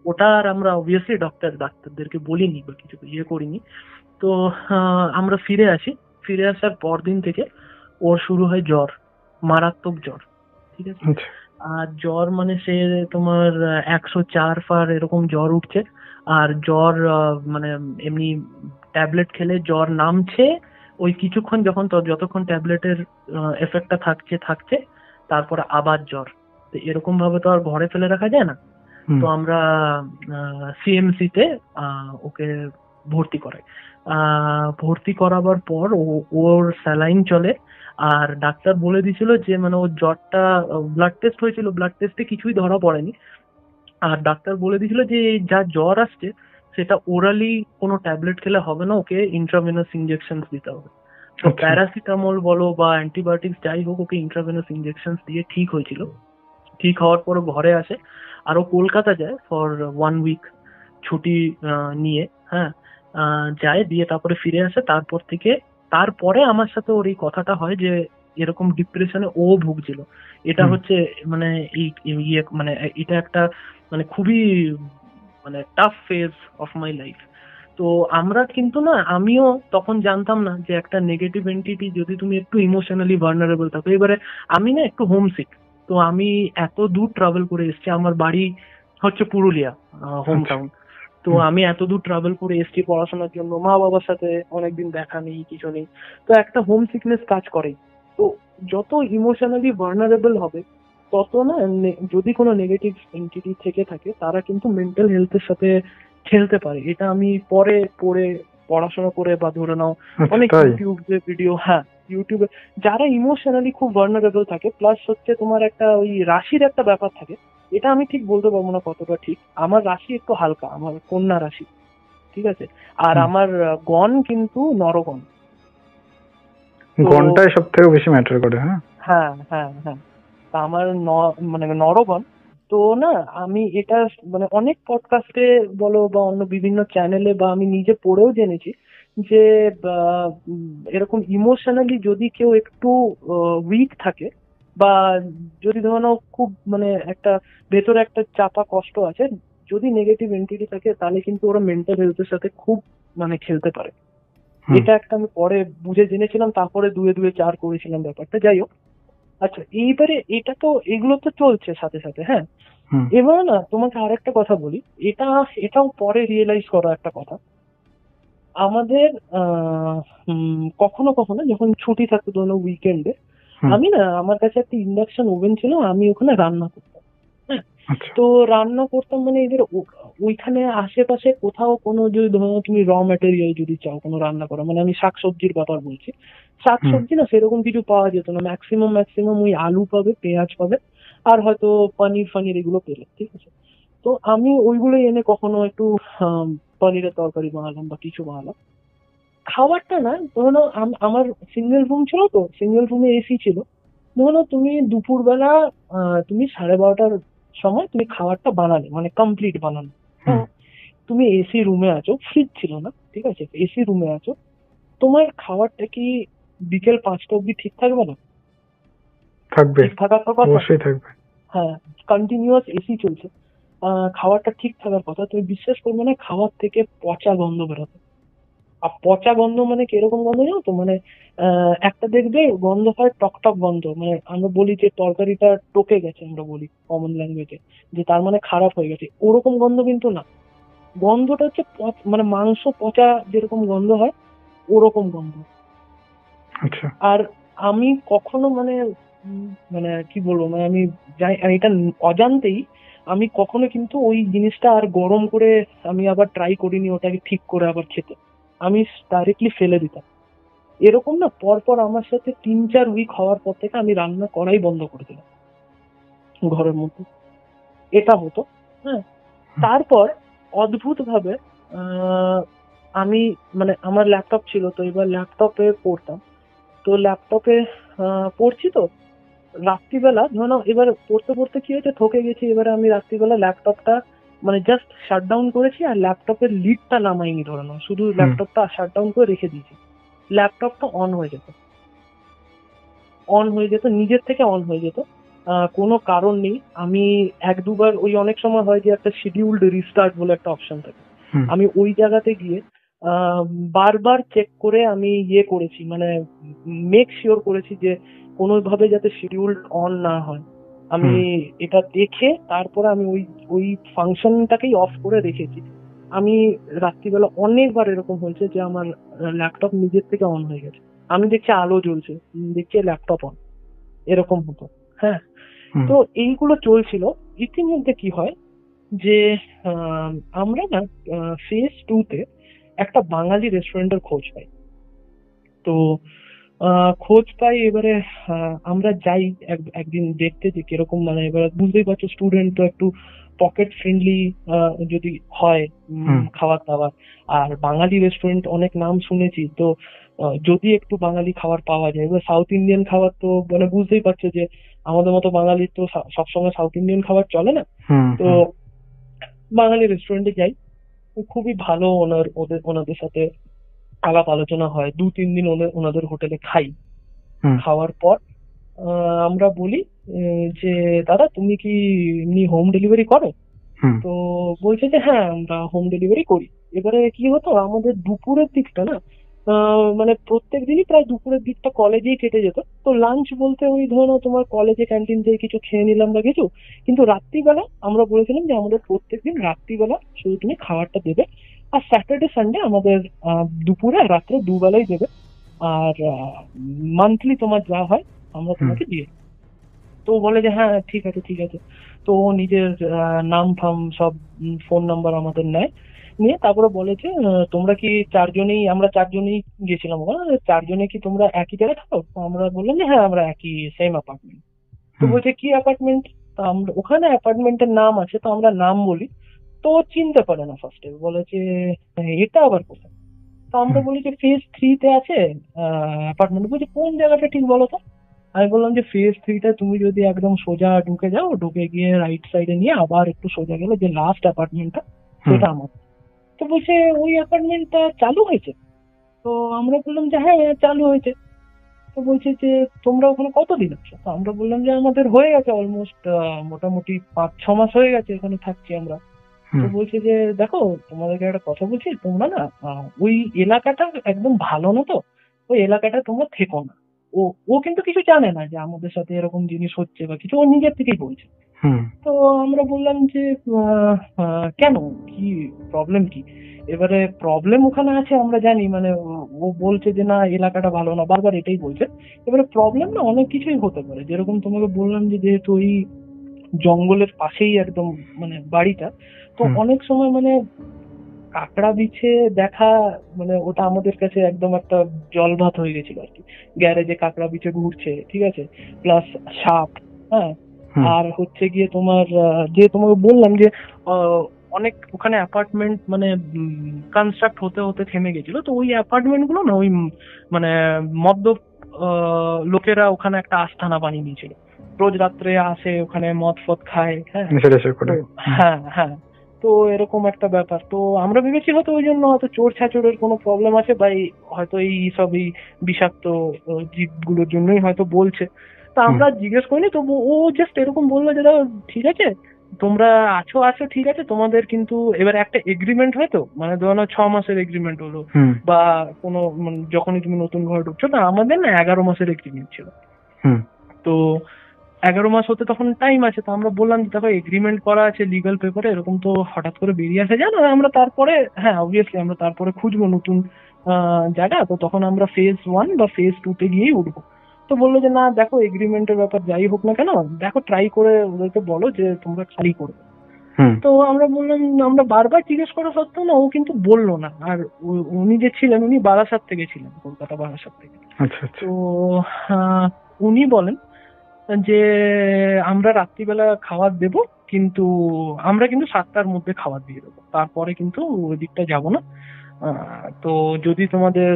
ওটা আর আমরা অবভিয়াসলি ডাক্তারদেরকে বলিনি বা কিছু ইয়ে করিনি। তো আমরা ফিরে আসার পরদিন থেকে ওর শুরু হয় জ্বর, মারাত্মক জ্বর, ঠিক আছে। আর জ্বর মানে সে তোমার 104 ফার এরকম জ্বর উঠছে। আর জ্বর মানে এমনি ট্যাবলেট খেলে জ্বর নামছে, ওই কিছুক্ষণ যতক্ষণ ট্যাবলেটের এফেক্টটা থাকছে তারপরে আবার জ্বর। তো এরকম ভাবে তো আর ঘরে ফেলে রাখা যায় না। তো আমরা সিএমসি তে ওকে ভর্তি করাই। ভর্তি করাবার পর ওর স্যালাইন চলে। আর ডাক্তার বলে দিয়েছিল যে মানে ওর জ্বরটা, ব্লাড টেস্ট হয়েছিল, ব্লাড টেস্টে কিছুই ধরা পড়েনি। আর ডাক্তার বলে দিয়েছিল যে যা জ্বর আসছে সেটা ওরালি কোনো ট্যাবলেট খেলে হবে না, ওকে ইন্ট্রাভেনাস ইনজেকশন দিতে হবে। তো প্যারাসিটামল বলো বা অ্যান্টিবায়োটিক্স যাই হোক, ওকে ইন্ট্রাভেনাস ইনজেকশন দিয়ে ঠিক হয়েছিল। ঠিক হওয়ার পর ঘরে আসে, আর ও কলকাতা যায় ফর 1 উইক ছুটি নিয়ে। হ্যাঁ, যায়, দিয়ে তারপরে ফিরে আসে। তারপরে আমার সাথে ওর এই কথাটা হয় যে এরকম ডিপ্রেশনে ও ভুগছিল। এটা হচ্ছে মানে এই ইয়ে মানে এটা একটা মানে খুবই মানে tough phase of my life. তো আমরা কিন্তু না, আমিও তখন জানতাম না যে একটা নেগেটিভ এন্টিটি যদি তুমি একটু ইমোশনালি ভার্নারেবল থাকো। এবারে আমি না একটু হোমসিক, তো আমি এত দূর ট্রাভেল করে এসেছি, আমার বাড়ি হচ্ছে পুরুলিয়া, হোম টাউন। তো আমি এত দূর ট্রাভেল করে এসেছি পড়াশোনার জন্য, মা বাবার সাথে অনেকদিন দেখা নেই, কিছু নেই, তো একটা হোম সিকনেস কাজ করেই। তো যত ইমোশনালি ভার্নারেবল হবে তত না, যদি কোনো নেগেটিভ এন্টিটি থেকে থাকে তারা কিন্তু মেন্টাল হেলথের সাথে খেলতে পারে। এটা আমি পরে পড়ে, পড়াশোনা করে, বা ধরে নাও অনেক ইউটিউবে ভিডিও, হ্যাঁ ইউটিউবে, যারা ইমোশনালি খুব ভার্নারেবল থাকে, প্লাস হচ্ছে তোমার একটা ওই রাশির একটা ব্যাপার থাকে, এটা আমি ঠিক বলতে পারবো না কতটা ঠিক। আমার রাশি একটু হালকা, আমার কন্যা রাশি, ঠিক আছে, আর আমার গণ কিন্তু নরগণ। গণটাই সব থেকে বেশি ম্যাটার করে। হ্যাঁ হ্যাঁ হ্যাঁ হ্যাঁ, তা আমার মানে নরগণ। তো না, আমি এটা মানে অনেক পডকাস্টে বলো বা অন্য বিভিন্ন চ্যানেলে, বা আমি নিজে পড়েও জেনেছি যে এরকম ইমোশনালি যদি কেউ একটু উইক থাকে, বা যদি ধরো খুব মানে একটা ভেতরে একটা চাপা কষ্ট আছে, যদি নেগেটিভ এন্টিটি থাকে তাহলে কিন্তু ওরা মেন্টাল হেলথের সাথে খুব মানে খেলতে পারে। এটা একটা আমি পরে বুঝে জেনেছিলাম, তারপরে দুয়ে দুয়ে চার করেছিলাম ব্যাপারটা। যাই হোক, আচ্ছা এইবারে এটা তো, এগুলো তো চলছে সাথে সাথে, হ্যাঁ। এবার না তোমাকে আরেকটা কথা বলি, এটাও পরে রিয়েলাইজ করা একটা কথা। আমাদের কখনো কখনো যখন ছুটি থাকতো, ধরো উইকেন্ডে, আমি না, আমার কাছে একটা ইন্ডাকশন ওভেন ছিল, আমি ওখানে রান্না করতাম। হ্যাঁ, তো রান্না করতাম মানে এদের ওইখানে আশেপাশে কোথাও কোনো, যদি ধরো তুমি র ম্যাটেরিয়াল যদি চাও কোনো রান্না করা, মানে আমি শাকসবজির ব্যাপার বলছি, শাকসবজি না সেরকম কিছু পাওয়া যেত না। ম্যাক্সিমাম ওই আলু পাবে, পেঁয়াজ পাবে, আর হয়তো পনির ফানির এগুলো পেলে, ঠিক আছে। তো আমি ওইগুলো এনে কখনো একটু পনিরের তরকারি বানালাম বা কিছু বানালাম। খাবারটা না, ধরো আমার সিঙ্গেল রুম ছিল, তো সিঙ্গেল রুমে এসি ছিল। ধরো তুমি দুপুরবেলা তুমি 12:30টার সময় তুমি খাবারটা বানালে, মানে কমপ্লিট বানানো, হ্যাঁ, তুমি এসি রুমে আছো, ফ্রিজ ছিল না, ঠিক আছে, এসি রুমে আছো, তোমার খাবারটা কি বিকেল 5টা অব্দি ঠিক থাকবে না? থাকবে, ঠিক থাকার তো কথা, অবশ্যই থাকবে। হ্যাঁ, কন্টিনিউয়াস এসি চলছে, খাবারটা ঠিক থাকার কথা। তুমি বিশ্বাস করবে না, খাবার থেকে পচা গন্ধ বেরোতো। আর পচা গন্ধ মানে কিরকম গন্ধ জানো তো, মানে একটা দেখবে গন্ধ হয় টক টক গন্ধ, মানে আমরা বলি যে তরকারিটা টকে গেছে, আমরা বলি কমন ল্যাঙ্গুয়েজে, যে তার মানে খারাপ হয়ে গেছে, ওরকম গন্ধ কিন্তু না। গন্ধটা হচ্ছে মানে মাংস পচা যেরকম গন্ধ হয়, ওরকম গন্ধ। আচ্ছা। আর আমি কখনো মানে মানে কি বলবো, মানে আমি জানি, আর এটা অজান্তেই আমি কখনো কিন্তু ওই জিনিসটা আর গরম করে আমি আবার ট্রাই করিনি ওটাকে ঠিক করে আবার খেতে। আমি ডাইরেক্টলি ফেলে দিতাম। এরকম না পরপর আমার সাথে 3-4 উইক হওয়ার পর থেকে আমি রান্না করাই বন্ধ করে দিলাম ঘরের মধ্যে। এটা হতো, হ্যাঁ। তারপর অদ্ভুত ভাবে আমি, মানে আমার ল্যাপটপ ছিল, তো এবার ল্যাপটপে পড়তাম। তো ল্যাপটপে পড়ছি, তো রাত্রিবেলা ধরো নাও, এবার পড়তে পড়তে কি হয়েছে, ঠকে গেছি। এবারে আমি রাত্রিবেলা ল্যাপটপটা মানে জাস্ট শাটডাউন করেছি, আর ল্যাপটপের লিডটা নামাইনি, ধরে নাও শুধু ল্যাপটপটা শাটডাউন করে রেখে দিয়েছি। ল্যাপটপটা অন হয়ে যেত নিজের থেকে, অন হয়ে যেত, কোনো কারণ নেই। আমি 1-2 বার, ওই অনেক সময় হয় যে একটা শিডিউলড রিস্টার্ট বলে একটা অপশন থাকে, আমি ওই জায়গাতে গিয়ে বারবার চেক করে আমি ইয়ে করেছি, মানে মেক শিওর করেছি যে কোনোভাবে যাতে শিডিউলড অন না হয়। আমি এটা দেখে তারপরে আমি ওই ওই ফাংশনটাকেই অফ করে রেখেছি। আমি রাত্রিবেলা অনেকবার এরকম হয়েছে যে আমার ল্যাপটপ নিজের থেকে অন হয়ে গেছে, আমি দেখছি আলো জ্বলছে, দেখছি ল্যাপটপ অন, এরকম হতো, হ্যাঁ। তো এইগুলো চলছিল। ইতিমধ্যে কি হয় যে আমরা না ফেজ 2-তে একটা বাঙালি রেস্টুরেন্টের খোঁজ পাই। তো খোঁজ পাই, এবারে আমরা যাই একদিন দেখতে যে কিরকম, মানে এবারে বুঝতেই পারছো স্টুডেন্ট তো একটু পকেট ফ্রেন্ডলি যদি হয় খাবার দাবার, আর বাঙালি রেস্টুরেন্ট অনেক নাম শুনেছি, তো যদি একটু বাঙালি খাবার পাওয়া যায়। এবার সাউথ ইন্ডিয়ান খাবার তো মানে বুঝতেই পারছো যে আমাদের মতো বাঙালির তো সবসময় সাউথ ইন্ডিয়ান খাবার চলে না। তো বাঙালি রেস্টুরেন্টে যাই, খুবই ভালো, ওনাদের সাথে আলাপ আলোচনা হয়, 2-3 দিন ওনাদের হোটেলে খাই। খাওয়ার পর আমরা বলি যে দাদা তুমি কি এমনি হোম ডেলিভারি করো? তো বলছে যে হ্যাঁ আমরা হোম ডেলিভারি করি। এবারে কি হতো আমাদের দুপুরের দিকটা না, মানে প্রত্যেক দিনই প্রায় দুপুরের দিকটা কলেজেই কেটে যেত। তো লাঞ্চ বলতে ওই ধরো তোমার কলেজে ক্যান্টিন থেকে কিছু খেয়ে নিলাম বা কিছু, কিন্তু রাত্রিবেলা আমরা বলেছিলাম যে আমাদের প্রত্যেকদিন রাত্রিবেলা শুধু তুমি খাবারটা দেবে, আর স্যাটারডে সানডে আমাদের দুপুরে আর রাত্রে দুবেলাই দেবে, আর মান্থলি তোমার যা হয় আমরা তোমাকে দিয়ে দেব। তো ও বলে যে হ্যাঁ ঠিক আছে ঠিক আছে। তো ও নিজের নাম ফাম সব ফোন নাম্বার আমাদের নেয়, নিয়ে তারপরে বলে যে তোমরা কি চারজনেই, আমরা চারজনেই গেছিলাম ওখানে, চারজনে কি তোমরা একই জায়গায় থাকো? তো আমরা বললাম যে হ্যাঁ আমরা একই সেম অ্যাপার্টমেন্ট। তো বলছে কি অ্যাপার্টমেন্ট? তো আমরা ওখানে অ্যাপার্টমেন্টের নাম আছে, তো আমরা নাম বলি। তো ও চিনতে পারে না ফার্স্টে, বলে যে এটা আবার কোথায়? তো আমরা বলি যে ফেজ 3-তে আছে অ্যাপার্টমেন্ট। বলছে কোন জায়গাটা ঠিক বলো তো। আমি বললাম যে ফেজ 3টা তুমি যদি একদম সোজা ঢুকে যাও, ঢুকে গিয়ে রাইট সাইডে নিয়ে আবার একটু সোজা গেলে যে লাস্ট অ্যাপার্টমেন্টটা, সেটা আমার। তো বলছে ওই অ্যাপার্টমেন্টটা চালু হয়েছে? তো আমরা বললাম যে হ্যাঁ চালু হয়েছে। তো বলছে যে তোমরা ওখানে কতদিন আছো? তো আমরা বললাম যে আমাদের হয়ে গেছে অলমোস্ট মোটামুটি 5-6 মাস হয়ে গেছে এখানে থাকছি আমরা। তো বলছে যে দেখো তোমাদেরকে একটা কথা বলছি, তোমরা না ওই এলাকাটা একদম ভালো না, তো ওই এলাকাটা তোমরা থেকো না। ও ও কিন্তু কিছু জানে না যে আমাদের সাথে এরকম জিনিস হচ্ছে বা কিছু, ও নিজের থেকেই বলছে। তো আমরা বললাম যে কেন, কি প্রবলেম কি? এবারে প্রবলেম ওখানে আছে আমরা জানি, মানে ও বলছে যে না এলাকাটা ভালো না, বারবার এটাই বলছে। এবারে প্রবলেম না অনেক কিছুই হতে পারে, যেরকম তোমাকে বললাম যে যেহেতু ওই জঙ্গলের পাশেই একদম মানে বাড়িটা, তো অনেক সময় মানে কাঁকড়া বিছে দেখা, মানে ওটা আমাদের কাছে একদম একটা জলভাত হয়ে গেছিল আর কি। গ্যারেজে কাঁকড়া বিছে ঘুরছে, ঠিক আছে, প্লাস সাপ। হ্যাঁ, আর হচ্ছে গিয়ে তোমার যে তোমাকে বললাম যে আহ, অনেক ওখানে অ্যাপার্টমেন্ট মানে কনস্ট্রাক্ট হতে হতে থেমে গেছিল, তো ওই অ্যাপার্টমেন্ট গুলো না ওই মানে মদ্যপ লোকেরা ওখানে একটা আস্তানা বানিয়ে নিয়েছিল। রোজ রাত্রে আসে ওখানে মদ ফদ খায়। হ্যাঁ, তো হ্যাঁ হ্যাঁ, তো এরকম একটা ব্যাপার। তো আমরা ভেবেছি হয়তো ওই জন্য হয়তো চোর ছাচোরের কোনো প্রবলেম আছে, বা হয়তো এই সব এই বিষাক্ত জীবগুলোর জন্যই হয়তো বলছে। তা আমরা জিজ্ঞেস করিনি, তো ও জাস্ট এরকম বললো যে দাও ঠিক আছে তোমরা আছো আছো ঠিক আছে, তোমাদের কিন্তু এবার একটা এগ্রিমেন্ট হয়, তো মানে ধরো না 6 মাসের এগ্রিমেন্ট হলো, বা কোনো মানে যখনই তুমি নতুন ঘরে ঢুকছো, না আমাদের না 11 মাসের এগ্রিমেন্ট ছিল। তো 11 মাস হতে তখন টাইম আছে। তো আমরা বললাম যে দেখো এগ্রিমেন্ট করা আছে লিগাল পেপারে, এরকম তো হঠাৎ করে বেরিয়ে আসা যায় না। আমরা তারপরে হ্যাঁ অবভিয়াসলি আমরা তারপরে খুঁজবো নতুন জায়গা, তো তখন আমরা ফেজ 1 বা ফেজ 2-তে গিয়েই উঠবো। তো বললো যে না দেখো এগ্রিমেন্টের ব্যাপার যাই হোক না কেন, দেখো ট্রাই করে ওদেরকে বলো যে তোমরা খালি করবে। তো আমরা বললাম, আমরা বারবার জিজ্ঞেস করা সত্ত্বেও না ও কিন্তু বললো না। আর উনি যে ছিলেন উনি বারাসাত থেকে ছিলেন, কলকাতা বারাসাত থেকে। তো আহ, উনি বলেন যে আমরা রাত্রিবেলা খাবার দেব, কিন্তু আমরা কিন্তু 7টার মধ্যে খাবার দিয়ে দেবো, তারপরে কিন্তু ওই দিকটা যাবো না। তো যদি তোমাদের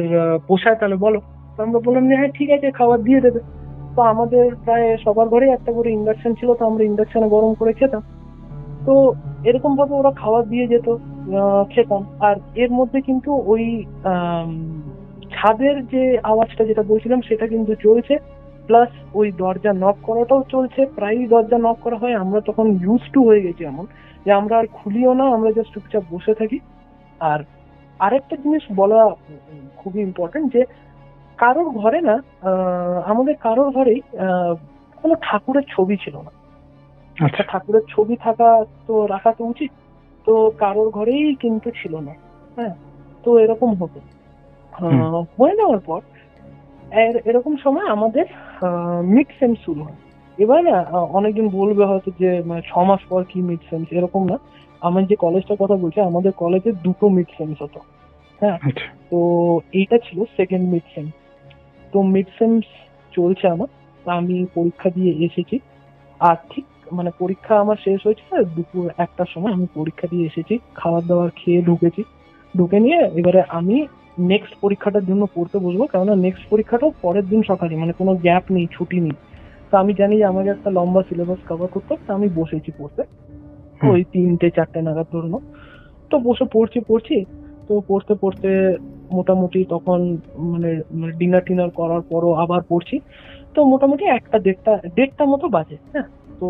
পোষায় তাহলে বলো। তো আমরা বললাম যে হ্যাঁ ঠিক আছে খাবার দিয়ে দেবে। তো আমাদের প্রায় সবার ঘরেই একটা করে ইন্ডাকশন ছিল, তো আমরা ইন্ডাকশনে গরম করে খেতাম। তো এরকম ভাবে ওরা খাবার দিয়ে যেত, খেতাম। আর এর মধ্যে কিন্তু ওই আম, ছাদের যে আওয়াজটা যেটা বলছিলাম সেটা কিন্তু চলছে, প্লাস ওই দরজা নক করাটাও চলছে। প্রায়ই দরজা নক করা হয়, আমরা তখন ইউজ টু হয়ে গেছি এমন যে আমরা আর খুলিও না, আমরা জাস্ট চুপচাপ বসে থাকি। আর আরেকটা জিনিস বলা খুবই ইম্পর্টেন্ট, যে কারোর ঘরে না আমাদের কারোর ঘরেই কোনো ঠাকুরের ছবি ছিল না। একটা ঠাকুরের ছবি থাকা তো রাখা তো উচিত, তো কারোর ঘরেই কিন্তু ছিল না। হ্যাঁ, তো এরকম হতো। হয়ে যাওয়ার পর এরকম সময় আমাদের মিড সেম শুরু হয়। এবার না অনেকজন বলবে হয়তো যে 6 মাস পর কি মিড সেম, এরকম না। আমি যে কলেজটার কথা বলছি আমাদের কলেজে 2টো মিড সেম হতো। হ্যাঁ, তো এইটা ছিল সেকেন্ড মিড সেম। তো মিড সেম চলছে আমার, তা আমি পরীক্ষা দিয়ে এসেছি। আর ঠিক মানে পরীক্ষা আমার শেষ হয়েছে দুপুর 1টার সময়, আমি পরীক্ষা দিয়ে এসেছি, খাবার দাবার খেয়ে ঢুকেছি। ঢুকে নিয়ে এবারে আমি নেক্সট পরীক্ষাটার জন্য পড়তে বসবো, কেননা নেক্সট পরীক্ষাটাও পরের দিন সকালে, মানে কোনো গ্যাপ নেই, ছুটি নেই। তো আমি জানি যে আমাকে একটা লম্বা সিলেবাস কভার করতে হবে, তো আমি বসেছি পড়তে ওই 3টে 4টে নাগাদ ধরুন। তো বসে পড়ছি। তো পড়তে পড়তে মোটামুটি তখন মানে ডিনার টিনার করার পরও আবার পড়ছি। তো মোটামুটি 1টা 1:30 মতো বাজে। হ্যাঁ, তো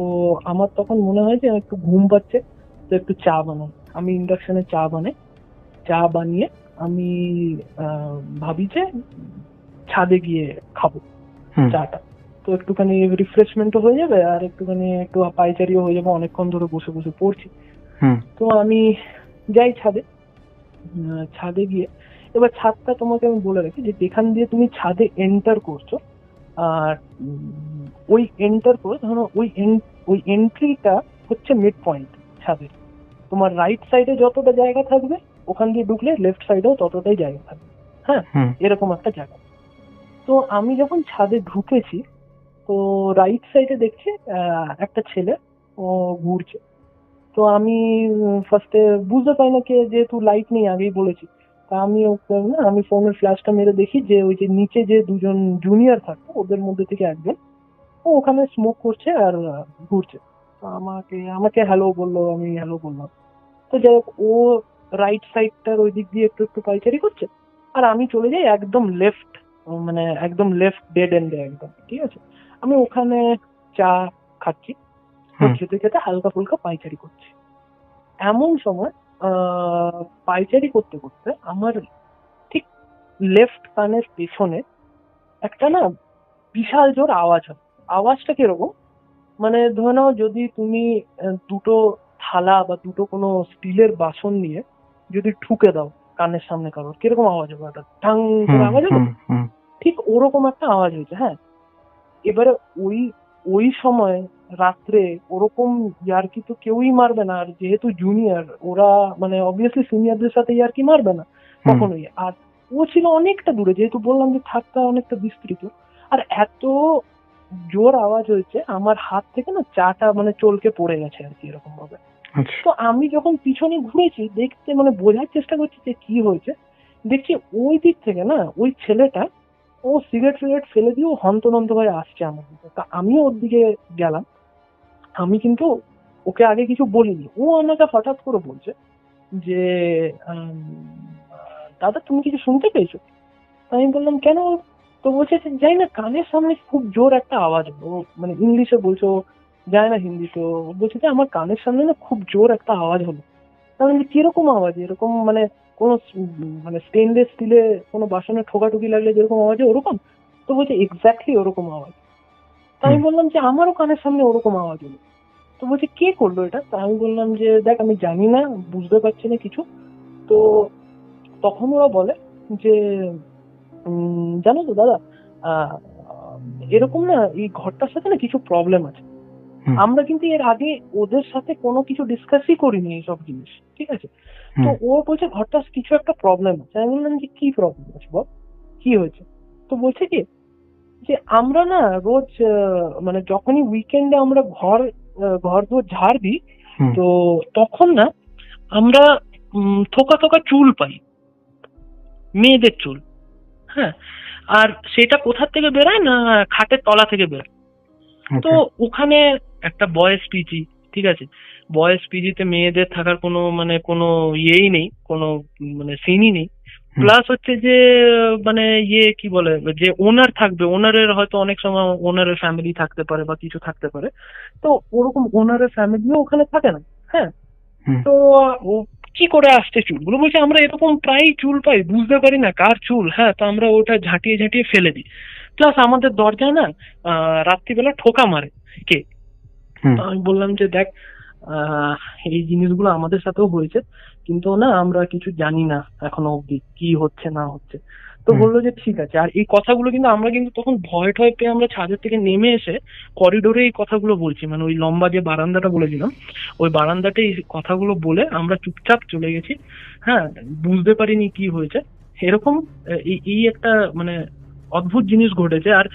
আমার তখন মনে হয় যে একটু ঘুম পাচ্ছে, তো একটু চা বানাই। আমি ইন্ডাকশনে চা বানাই। চা বানিয়ে আমি ভাবি যে ছাদে গিয়ে খাবো চাটা। তো একটুখানি রিফ্রেশমেন্টও হয়ে যাবে আর একটু পাইচারিও হয়ে যাবে, অনেকক্ষণ ধরে বসে বসে পড়ছি। তো আমি যাই ছাদে। ছাদে গিয়ে এবার ছাদটা তোমাকে আমি বলে রাখি যে যেখান দিয়ে তুমি ছাদে এন্টার করছো, আর ওই এন্টার করে ধরো ওই এন্ট্রিটা হচ্ছে মিড পয়েন্ট ছাদের। তোমার রাইট সাইডে যতটা জায়গা থাকবে ওখান দিয়ে ঢুকলে লেফট সাইডেও ততটাই জায়গা থাকবে। হ্যাঁ, এরকম একটা জায়গা। তো আমি যখন ছাদে ঢুকেছি তো রাইট সাইডে দেখছি একটা ছেলে ও ঘুরছে। তো আমি ফার্স্টে বুঝতে পারি না, যেহেতু লাইট নেই আগেই বলেছি, তা আমি ফোনের ফ্ল্যাশটা মেরে দেখি যে ওই যে নিচে যে দুজন জুনিয়র থাকতো ওদের মধ্যে থেকে একজন ও ওখানে স্মোক করছে আর ঘুরছে। তো আমাকে হ্যালো বললো, আমি হ্যালো বললাম। তো যাই হোক, ও রাইট সাইডটার ওই দিক দিয়ে একটু পাইচারি করছে আর আমি চলে যাই একদম লেফট, মানে একদম লেফট ডেড এন্ডে একদম। ঠিক আছে, আমি ওখানে চা খাচ্ছি, খেতে খেতে হালকা ফুলকা পাইচারি করছি। এমন সময় পাইচারি করতে করতে আমার ঠিক লেফট কানের পেছনে একটা না বিশাল জোর আওয়াজ হয়। আওয়াজটা কিরকম, মানে ধরে নাও যদি তুমি দুটো থালা বা দুটো কোনো স্টিলের বাসন নিয়ে যদি ঠুকে দাও কানের সামনে কারোর, কিরকম আওয়াজ হবে, একটা ঠাং করে আওয়াজ হবে, ঠিক ওরকম একটা আওয়াজ হয়েছে। হ্যাঁ, এবারে ওই সময় রাত্রে ওরকম ইয়ার্কি তো কেউই মারবে না, আর যেহেতু জুনিয়র ওরা মানে অবভিয়াসলি সিনিয়রদের সাথে ইয়ার্কি মারবে না কখনোই। আর ও ছিল অনেকটা দূরে, যেহেতু বললাম যে থাকটা অনেকটা বিস্তৃত, আর এত জোর আওয়াজ হয়েছে আমার হাত থেকে না চাটা মানে চলকে পড়ে গেছে আর কি, এরকম ভাবে। তো আমি যখন পিছনে ঘুরেছি দেখতে, মানে বোঝার চেষ্টা করছি যে কি হয়েছে, দেখছি ওই দিক থেকে না ওই ছেলেটা ও সিগারেট ফেলে দিয়ে হন্তদন্ত হয়ে আসছে আমার দিকে। তা আমিও ওর দিকে গেলাম। আমি কিন্তু ওকে আগে কিছু বলিনি, ও আমাকে হঠাৎ করে বলছে যে দাদা তুমি কিছু শুনতে পেয়েছো? আমি বললাম কেন? তো বলছে যাই না, কানের সামনে খুব জোর একটা আওয়াজ হলো, মানে ইংলিশে বলছো, যায় না হিন্দি। তো বলছে যে আমার কানের সামনে না খুব জোর একটা আওয়াজ হলো। তাহলে কিরকম আওয়াজ, এরকম মানে কোনো মানে স্টেনলেস স্টিলে কোনো বাসনে ঠোকাঠুকি লাগলে যেরকম আওয়াজ হয় ওরকম? তো বলছে এক্স্যাক্টলি ওরকম আওয়াজ। তো আমি বললাম যে আমারও কানের সামনে ওরকম আওয়াজ হলো। তো বলছে কে করলো এটা? তো আমি বললাম যে দেখ আমি জানি না, বুঝতে পারছি না কিছু। তো তখন ওরা বলে যে জানো তো দাদা, এরকম না এই ঘরটার সাথে না কিছু প্রবলেম আছে। আমরা কিন্তু এর আগে ওদের সাথে কোনো কিছু ডিসকাসই করিনি এইসব জিনিস, ঠিক আছে? তো ও বলছে ঘরটার কিছু একটা প্রবলেম আছে। আমি বললাম যে কি প্রবলেম আছে বল, কি হয়েছে? তো বলছে কি যে আমরা না রোজ মানে যখনই উইকেন্ডে আমরা ঘর দোর ঝাড় দিই, তো তখন না আমরা থোকা থোকা চুল পাই, মেয়েদের চুল। হ্যাঁ, আর সেটা কোথা থেকে বেরোয় না, খাটের তলা থেকে বেরোয়। তো ওখানে একটা বয়েজ পিজি, ঠিক আছে, বয়েজ পিজিতে মেয়েদের থাকার কোনো ইয়েই নেই, কোনো মানে সিনই নেই। প্লাস হচ্ছে যে মানে কি বলে, যে ওনার থাকবে, ওনারের হয়তো অনেক সময় ওনারের ফ্যামিলি থাকতে পারে বা কিছু থাকতে পারে, তো ওরকম ওনারের ফ্যামিলিও ওখানে থাকে না। হ্যাঁ, তো ও কি করে আসছে চুলগুলো? বলছে আমরা এরকম প্রায় চুল পাই, বুঝতে পারি না কার চুল। হ্যাঁ, তো আমরা ওটা ঝাঁটিয়ে ঝাঁটিয়ে ফেলে দিই। প্লাস আমাদের দরজায় না রাত্রিবেলা ঠোকা মারে কে। তো আমি বললাম যে দেখ এই জিনিসগুলো আমাদের সাথেও হয়েছে, কিন্তু না আমরা কিছু জানি না এখনো অব্দি কি হচ্ছে না হচ্ছে। তো বললো যে ঠিক আছে। আর এই কথাগুলো কিন্তু আমরা কিন্তু তখন ভয় টয় পেয়ে আমরা ছাদের থেকে নেমে এসে করিডোরে এই কথাগুলো বলছি, মানে ওই লম্বা যে বারান্দাটা বলেছিলাম ওই বারান্দাতে এই কথাগুলো বলে আমরা চুপচাপ চলে গেছি। হ্যাঁ, বুঝতে পারিনি কি হয়েছে। এরকম এই একটা মানে অদ্ভুত জিনিস ঘটেছে। আর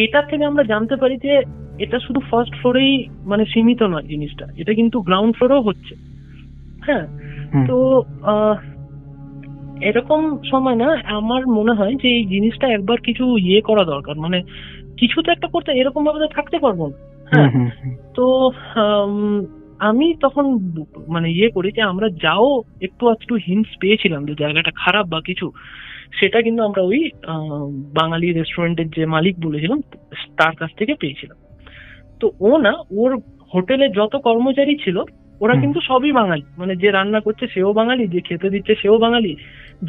এটার থেকে আমরা জানতে পারি যে এটা শুধু ফার্স্ট ফ্লোরেই মানে সীমিত নয় জিনিসটা, এটা কিন্তু গ্রাউন্ড ফ্লোরেও হচ্ছে। হ্যাঁ, তো এরকম সময় না আমার মনে হয় যে এই জিনিসটা একবার কিছু করা দরকার, মানে কিছু তো একটা করতে, এরকম ভাবে তো থাকতে পারবো না। হ্যাঁ, তো আমি তখন মানে করি যে আমরা যাও একটু হিন্টস পেয়েছিলাম যে জায়গাটা খারাপ বা কিছু, সেটা কিন্তু আমরা ওই বাঙালি রেস্টুরেন্টের যে মালিক বলেছিলাম তার কাছ থেকে পেয়েছিলাম। তো ও না ওর হোটেলে যত কর্মচারী ছিল ওরা কিন্তু সবই বাঙালি, মানে যে রান্না করছে সেও বাঙালি, যে খেতে দিচ্ছে সেও বাঙালি,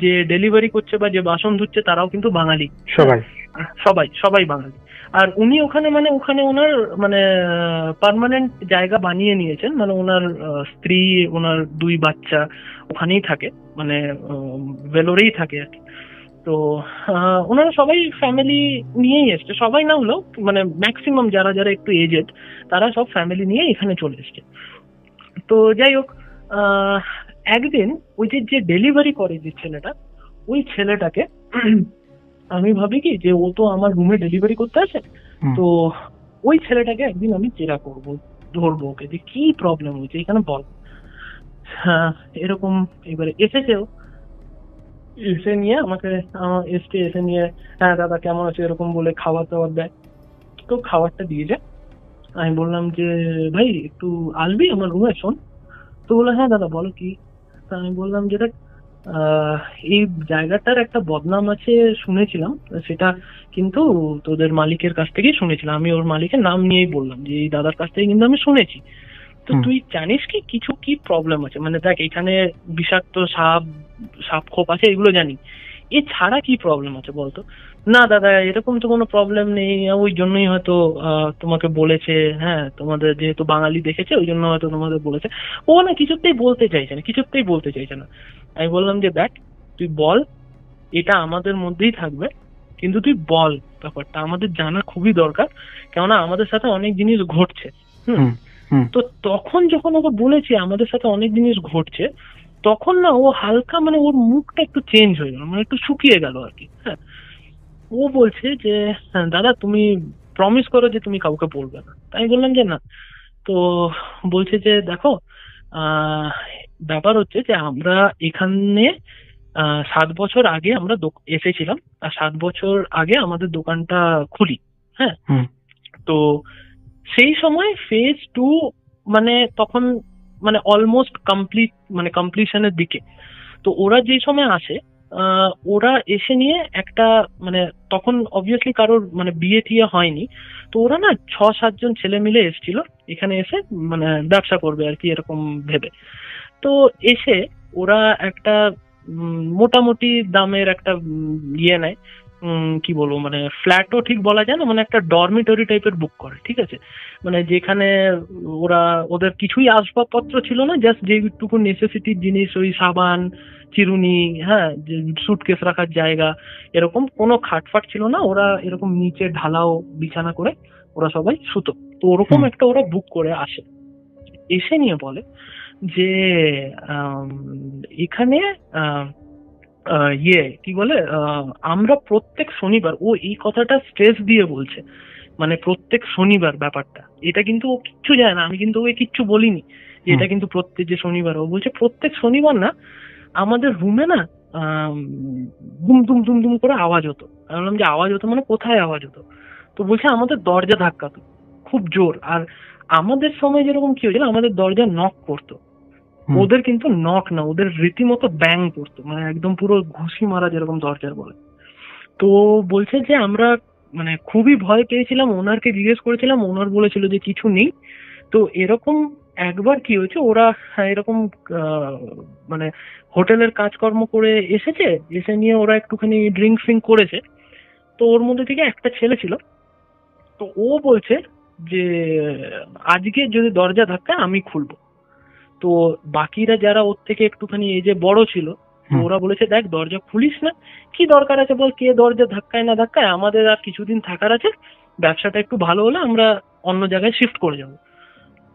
যে ডেলিভারি করছে বা যে বাসন ধুচ্ছে তারাও কিন্তু বাঙালি, সবাই। সবাই সবাই বাঙালি। আর উনি ওখানে মানে ওখানে ওনার মানে পার্মানেন্ট জায়গা বানিয়ে নিয়েছেন, মানে ওনার স্ত্রী, ওনার 2 বাচ্চা ওখানেই থাকে, মানে ভেলোরেই থাকে আর কি। তো ওনারা সবাই ফ্যামিলি নিয়েই এসছে, সবাই না হলেও মানে ম্যাক্সিমাম যারা যারা একটু এজেড তারা সব ফ্যামিলি নিয়ে এখানে চলে এসছে। তো যাই হোক, একদিন ওই যে ডেলিভারি করে যে ছেলেটা, ওই ছেলেটাকে আমি ভাবি কি যে ও তো আমার রুমে ডেলিভারি করতে আসে, তো ওই ছেলেটাকে একদিন আমি জেরা করবো, ধরবো ওকে যে কি প্রবলেম হয়েছে এখানে বল। হ্যাঁ এরকম এবারে এসেছেও, এসে নিয়ে আমাকে এসে নিয়ে হ্যাঁ দাদা কেমন আছে এরকম বলে খাবার দাবার দেয়। তো খাবারটা দিয়ে যায়, আমি বললাম যে ভাই একটু আসবি আমার রুমে শোন। তো বললো হ্যাঁ দাদা বলো কি। তা আমি বললাম যে দেখ এই জায়গাটার একটা বদনাম আছে শুনেছিলাম, সেটা কিন্তু তোদের মালিকের কাছ থেকেই শুনেছিলাম। আমি ওর মালিকের নাম নিয়েই বললাম যে এই দাদার কাছ থেকে কিন্তু আমি শুনেছি। তো তুই জানিস কি কিছু কি প্রবলেম আছে, মানে দেখ এখানে বিষাক্ত সাপ খোপ আছে এগুলো জানি, এছাড়া কি প্রবলেম আছে বলতো। না দাদা এরকম তো কোনো প্রবলেম নেই, ওই জন্যই হয়তো তোমাকে বলেছে, হ্যাঁ তোমাদের যেহেতু বাঙালি দেখেছে ওই জন্য হয়তো তোমাদের বলেছে। ও না কিছুতেই বলতে চাইছে না, কিছুতেই বলতে চাইছে না। আমি বললাম যে দেখ তুই বল, এটা আমাদের মধ্যেই থাকবে, কিন্তু তুই বল, ব্যাপারটা আমাদের জানা খুবই দরকার, কেননা আমাদের সাথে অনেক জিনিস ঘটছে। তো তখন যখন ওকে বলেছি আমাদের সাথে অনেক জিনিস ঘটছে, তখন না ও হালকা মানে ওর মুখটা একটু চেঞ্জ হয়ে গেল, মানে একটু শুকিয়ে গেল আর কি। হ্যাঁ ও বলছে যে হ্যাঁ দাদা তুমি প্রমিস করো যে তুমি কাউকে বলবে না। তাই বললাম যে না। তো বলছে যে দেখো আহ ব্যাপার হচ্ছে যে আমরা এখানে 7 বছর আগে আমরা এসেছিলাম, আর 7 বছর আগে আমাদের দোকানটা খুলি। হ্যাঁ তো সেই সময় ফেজ 2 মানে তখন মানে অলমোস্ট কমপ্লিট, মানে কমপ্লিশনের দিকে। তো ওরা যে সময় আসে ওরা এসে নিয়ে একটা মানে তখন অবভিয়াসলি কারোর মানে বিয়ে টিয়ে হয়নি, তো ওরা না 6-7 জন ছেলে মিলে এসেছিল এখানে এসে মানে ব্যবসা করবে আর কি এরকম ভেবে। তো এসে ওরা একটা মোটামুটি দামের একটা ইয়ে নেয়, কি বলবো মানে ফ্ল্যাটও ঠিক বলা যায় না, মানে একটা ডরমিটরি টাইপের বুক করে, ঠিক আছে। মানে যেখানে ওরা ওদের কিছুই আসবাবপত্র ছিল না, জাস্ট যেটুকু নেসেসিটির জিনিস, ওই সাবান, চিরুনি, হ্যাঁ সুটকেস রাখার জায়গা, এরকম কোনো খাটফাট ছিল না। ওরা এরকম নিচে ঢালাও বিছানা করে ওরা সবাই শুতো। তো ওরকম একটা ওরা বুক করে আসে, এসে নিয়ে বলে যে এখানে ইয়ে কি বলে আমরা প্রত্যেক শনিবার, ও এই কথাটা স্ট্রেস দিয়ে বলছে, মানে প্রত্যেক শনিবার ব্যাপারটা, এটা কিন্তু ও কিচ্ছু জানে না, আমি কিন্তু ওকে কিচ্ছু বলিনি যে এটা কিন্তু প্রত্যেক যে শনিবার। ও বলছে প্রত্যেক শনিবার না আমাদের রুমে না দুম দুম দুম দুম করে আওয়াজ হতো। আমি বললাম যে আওয়াজ হতো মানে কোথায় আওয়াজ হতো? তো বলছে আমাদের দরজা ধাক্কাতো খুব জোর, আর আমাদের সময় যেরকম কি হয়েছিল আমাদের দরজা নক করতো, ওদের কিন্তু নক না, ওদের রীতিমতো ব্যাং করতো, মানে একদম পুরো ঘুষি মারা যেরকম দরজার বলে। তো বলছে যে আমরা মানে খুবই ভয় পেয়েছিলাম, ওনারকে জিজ্ঞেস করেছিলাম, ওনার বলেছিল যে কিছু নেই। তো এরকম একবার কি হয়েছে, ওরা এরকম মানে হোটেলের কাজকর্ম করে এসেছে, এসে নিয়ে ওরা একটুখানি ড্রিঙ্ক ফ্রিঙ্ক করেছে। তো ওর মধ্যে থেকে একটা ছেলে ছিল, তো ও বলছে যে আজকে যদি দরজা ধাক্কায় আমি খুলবো। তো বাকিরা যারা ওর থেকে একটুখানি এজে বড় ছিল, তো ওরা বলেছে দেখ দরজা খুলিস না, কি দরকার আছে বল, কে দরজা ধাক্কায় না ধাক্কায়, আমাদের আর কিছুদিন থাকার আছে, ব্যবসাটা একটু ভালো হলে আমরা অন্য জায়গায় শিফট করে যাব।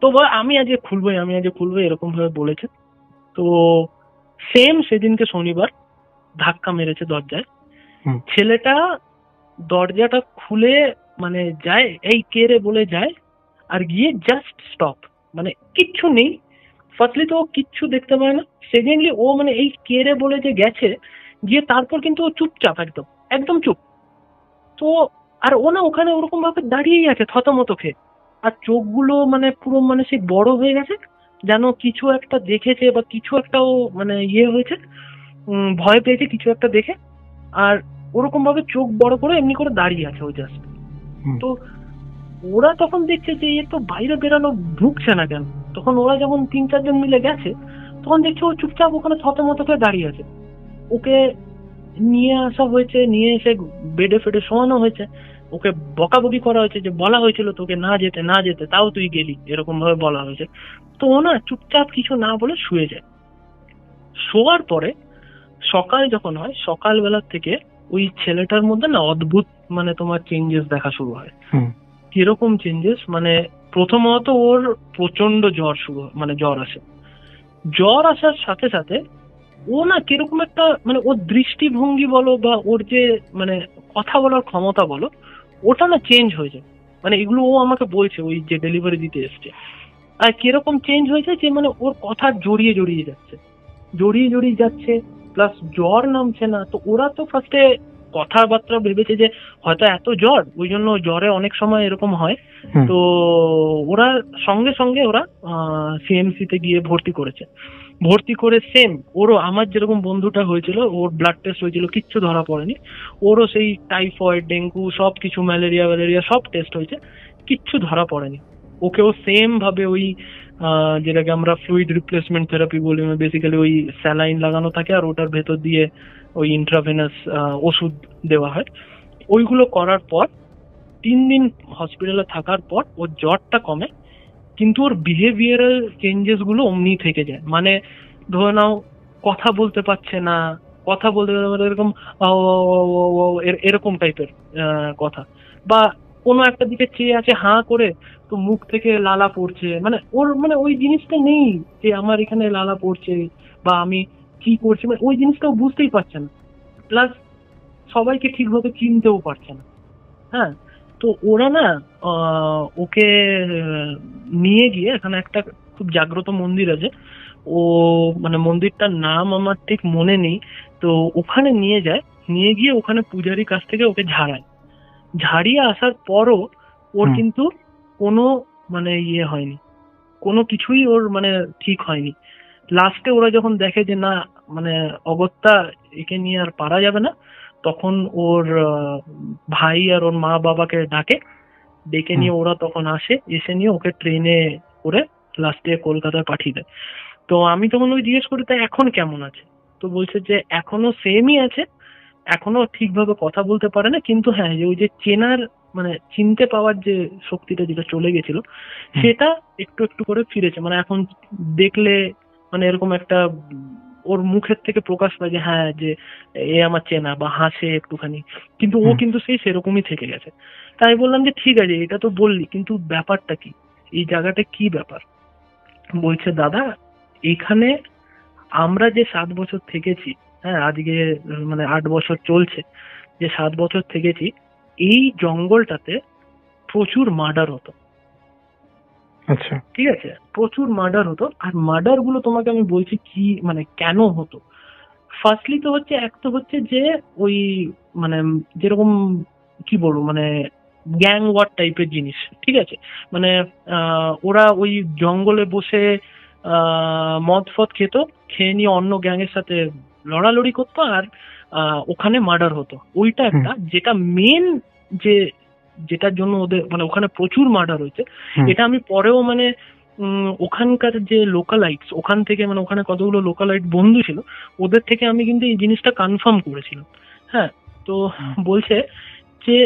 তো বল আমি আজকে খুলবোই এরকম ভাবে বলেছে। তো সেম সেদিনকে শনিবার ধাক্কা মেরেছে দরজায়, ছেলেটা দরজাটা খুলে মানে যায় এই কে রে বলে যায়, আর গিয়ে জাস্ট স্টপ, মানে কিচ্ছু নেই। ফার্স্টলি তো ও কিচ্ছু দেখতে পায় না, সেকেন্ডলি ও মানে এই কে রে বলে যে গেছে, গিয়ে তারপর কিন্তু ও চুপচাপ, একদম একদম চুপ। তো আর ও না ওখানে ওরকম ভাবে দাঁড়িয়েই আছে থতমত খেয়ে, আর চোখগুলো মানে পুরো মানে সে বড় হয়ে গেছে, যেন কিছু একটা দেখেছে বা কিছু একটা ও মানে ইয়ে হয়েছে, ভয় পেয়েছে কিছু একটা দেখে, আর ওরকম ভাবে চোখ বড় করে এমনি করে দাঁড়িয়ে আছে ও জাস্ট। তো ওরা তখন দেখছে যে এ তো বাইরে বেরানো ঢুকছে না কেন, তখন ওরা যখন 3-4 জন মিলে গেছে, তখন দেখছি ও চুপচাপ ওখানে থতমত করে দাঁড়িয়ে আছে। ওকে নিয়ে আসা হয়েছে, নিয়ে এসে বেডে ফেডে শোয়ানো হয়েছে, ওকে বকাবকি করা হয়েছে, যে বলা হয়েছিল তোকে না যেতে না যেতে, তাও তুই গেলি, এরকম ভাবে বলা হয়েছে। তো ও না চুপচাপ কিছু না বলে শুয়ে যায়। শোয়ার পরে সকাল যখন হয়, সকালবেলার থেকে ওই ছেলেটার মধ্যে না অদ্ভুত মানে তোমার চেঞ্জেস দেখা শুরু হয়। কিরকম চেঞ্জেস, মানে প্রথমত ওর প্রচন্ড জ্বর মানে জ্বর আসে। জ্বর আসার সাথে সাথে ও না কিরকম একটা মানে ওর দৃষ্টিভঙ্গি বলো বা ওর যে মানে কথা বলার ক্ষমতা বলো, ওটা না চেঞ্জ হয়ে যায়। মানে এগুলো ও আমাকে বলছে, ওই যে ডেলিভারি দিতে এসছে। আর কিরকম চেঞ্জ হয়েছে যে মানে ওর কথা জড়িয়ে জড়িয়ে যাচ্ছে, প্লাস জ্বর নামছে না। তো ওরা তো ফার্স্টে কথাবার্তা ভেবেছে যে হয়তো এত জ্বর, ওই জন্য জ্বরে অনেক সময় এরকম হয়। তো ওরা সঙ্গে সঙ্গে ওরা সিএমসি তে গিয়ে ভর্তি করে সেম ওরও আমার যেরকম বন্ধুটা হয়েছিল, ওর ব্লাড টেস্ট হয়েছিল, কিচ্ছু ধরা পড়েনি। ওরও সেই টাইফয়েড, ডেঙ্গু সব কিছু, ম্যালেরিয়া সব টেস্ট হয়েছে, কিচ্ছু ধরা পড়েনি। ওকেও সেম ভাবে ওই যেটাকে আমরা ফ্লুইড রিপ্লেসমেন্ট থেরাপি বলি, বেসিক্যালি ওই স্যালাইন লাগানো থাকে আর ওটার ভেতর দিয়ে ওই ইন্ট্রাভেনাস ওষুধ দেওয়া হয়। ওইগুলো করার পর 3 দিন হসপিটালে থাকার পর ওর জ্বরটা কমে, কিন্তু ওর বিহেভিয়ারাল চেঞ্জেস গুলো অমনি থেকে যায়। মানে ধরে নাও কথা বলতে পারছে না, কথা বলতে এরকম এরকম টাইপের কথা, বা কোনো একটা দিকে চেয়ে আছে হাঁ করে, তো মুখ থেকে লালা পড়ছে। মানে ওর মানে ওই জিনিসটা নেই যে আমার এখানে লালা পড়ছে বা আমি কি করছি, মানে ওই জিনিসটাও বুঝতেই পারছে না। প্লাস সবাইকে ঠিকভাবে চিনতেও পারছে না। হ্যাঁ, তো ওরা না ওকে নিয়ে গিয়ে এখানে একটা খুব জাগ্রত মন্দির আছে, ও মানে মন্দিরটার নাম আমার ঠিক মনে নেই। তো ওখানে নিয়ে গিয়ে ওখানে পূজারীর কাছ থেকে ওকে ঝাড়িয়ে আসার পরও ওর কিন্তু কোনো মানে ইয়ে হয়নি, কোনো কিছুই ওর মানে ঠিক হয়নি। লাস্টে ওরা যখন দেখে যে না মানে অগত্যা একে নিয়ে আর পারা যাবে না, তখন ওর ভাই আর ওর মা বাবাকে ডেকে নিয়ে ওরা তখন এসে নিয়ে ওকে ট্রেনে করে লাস্টে কলকাতায় পাঠিয়ে দেয়। তো আমি তখন ওই জিজ্ঞেস করি তা এখন কেমন আছে, তো বলছে যে এখনো সেমই আছে, এখনো ঠিকভাবে কথা বলতে পারে না, কিন্তু হ্যাঁ ওই যে মানে চিনতে পাওয়ার যে শক্তিটা যেটা চলে গেছিল সেটা একটু একটু করে ফিরেছে। মানে এখন দেখলে মানে এরকম একটা ওর মুখের থেকে প্রকাশ পায় যে হ্যাঁ যে এ আমার চেনা, বা হাসে একটুখানি, কিন্তু ও কিন্তু সেরকমই থেকে গেছে। তাই বললাম যে ঠিক আছে এটা তো বললি, কিন্তু ব্যাপারটা কি, এই জায়গাটা কি ব্যাপার? বলছে দাদা এখানে আমরা যে 7 বছর থেকেছি, হ্যাঁ আজকে মানে 8 বছর চলছে, যে 7 বছর থেকেছি এই জঙ্গলটাতে প্রচুর মার্ডার হতো। আচ্ছা, ঠিক আছে, প্রচুর মার্ডার হতো। আর মার্ডার গুলো তোমাকে আমি বলছি কি মানে কেন হতো। ফার্স্টলি তো হচ্ছে যে ওই মানে যেরকম কি বলবো মানে গ্যাং ওয়ার টাইপের জিনিস। ঠিক আছে, মানে ওরা ওই জঙ্গলে বসে মদ ফদ খেয়ে নিয়ে অন্য গ্যাংয়ের সাথে লড়ালড়ি করতো, আর ওখানে মার্ডার হতো। ওইটা একটা, যেটা মেন যেটার জন্য ওদের মানে ওখানে প্রচুর মার্ডার হয়েছে, এটা আমি পরেও মানে ওখানকার যে লোকালাইটস, ওখান থেকে মানে ওখানে কতগুলো লোকালাইট বন্ধু ছিল, ওদের থেকে আমি কিন্তু এই জিনিসটা কনফার্ম করেছিলাম। হ্যাঁ, তো বলছে যে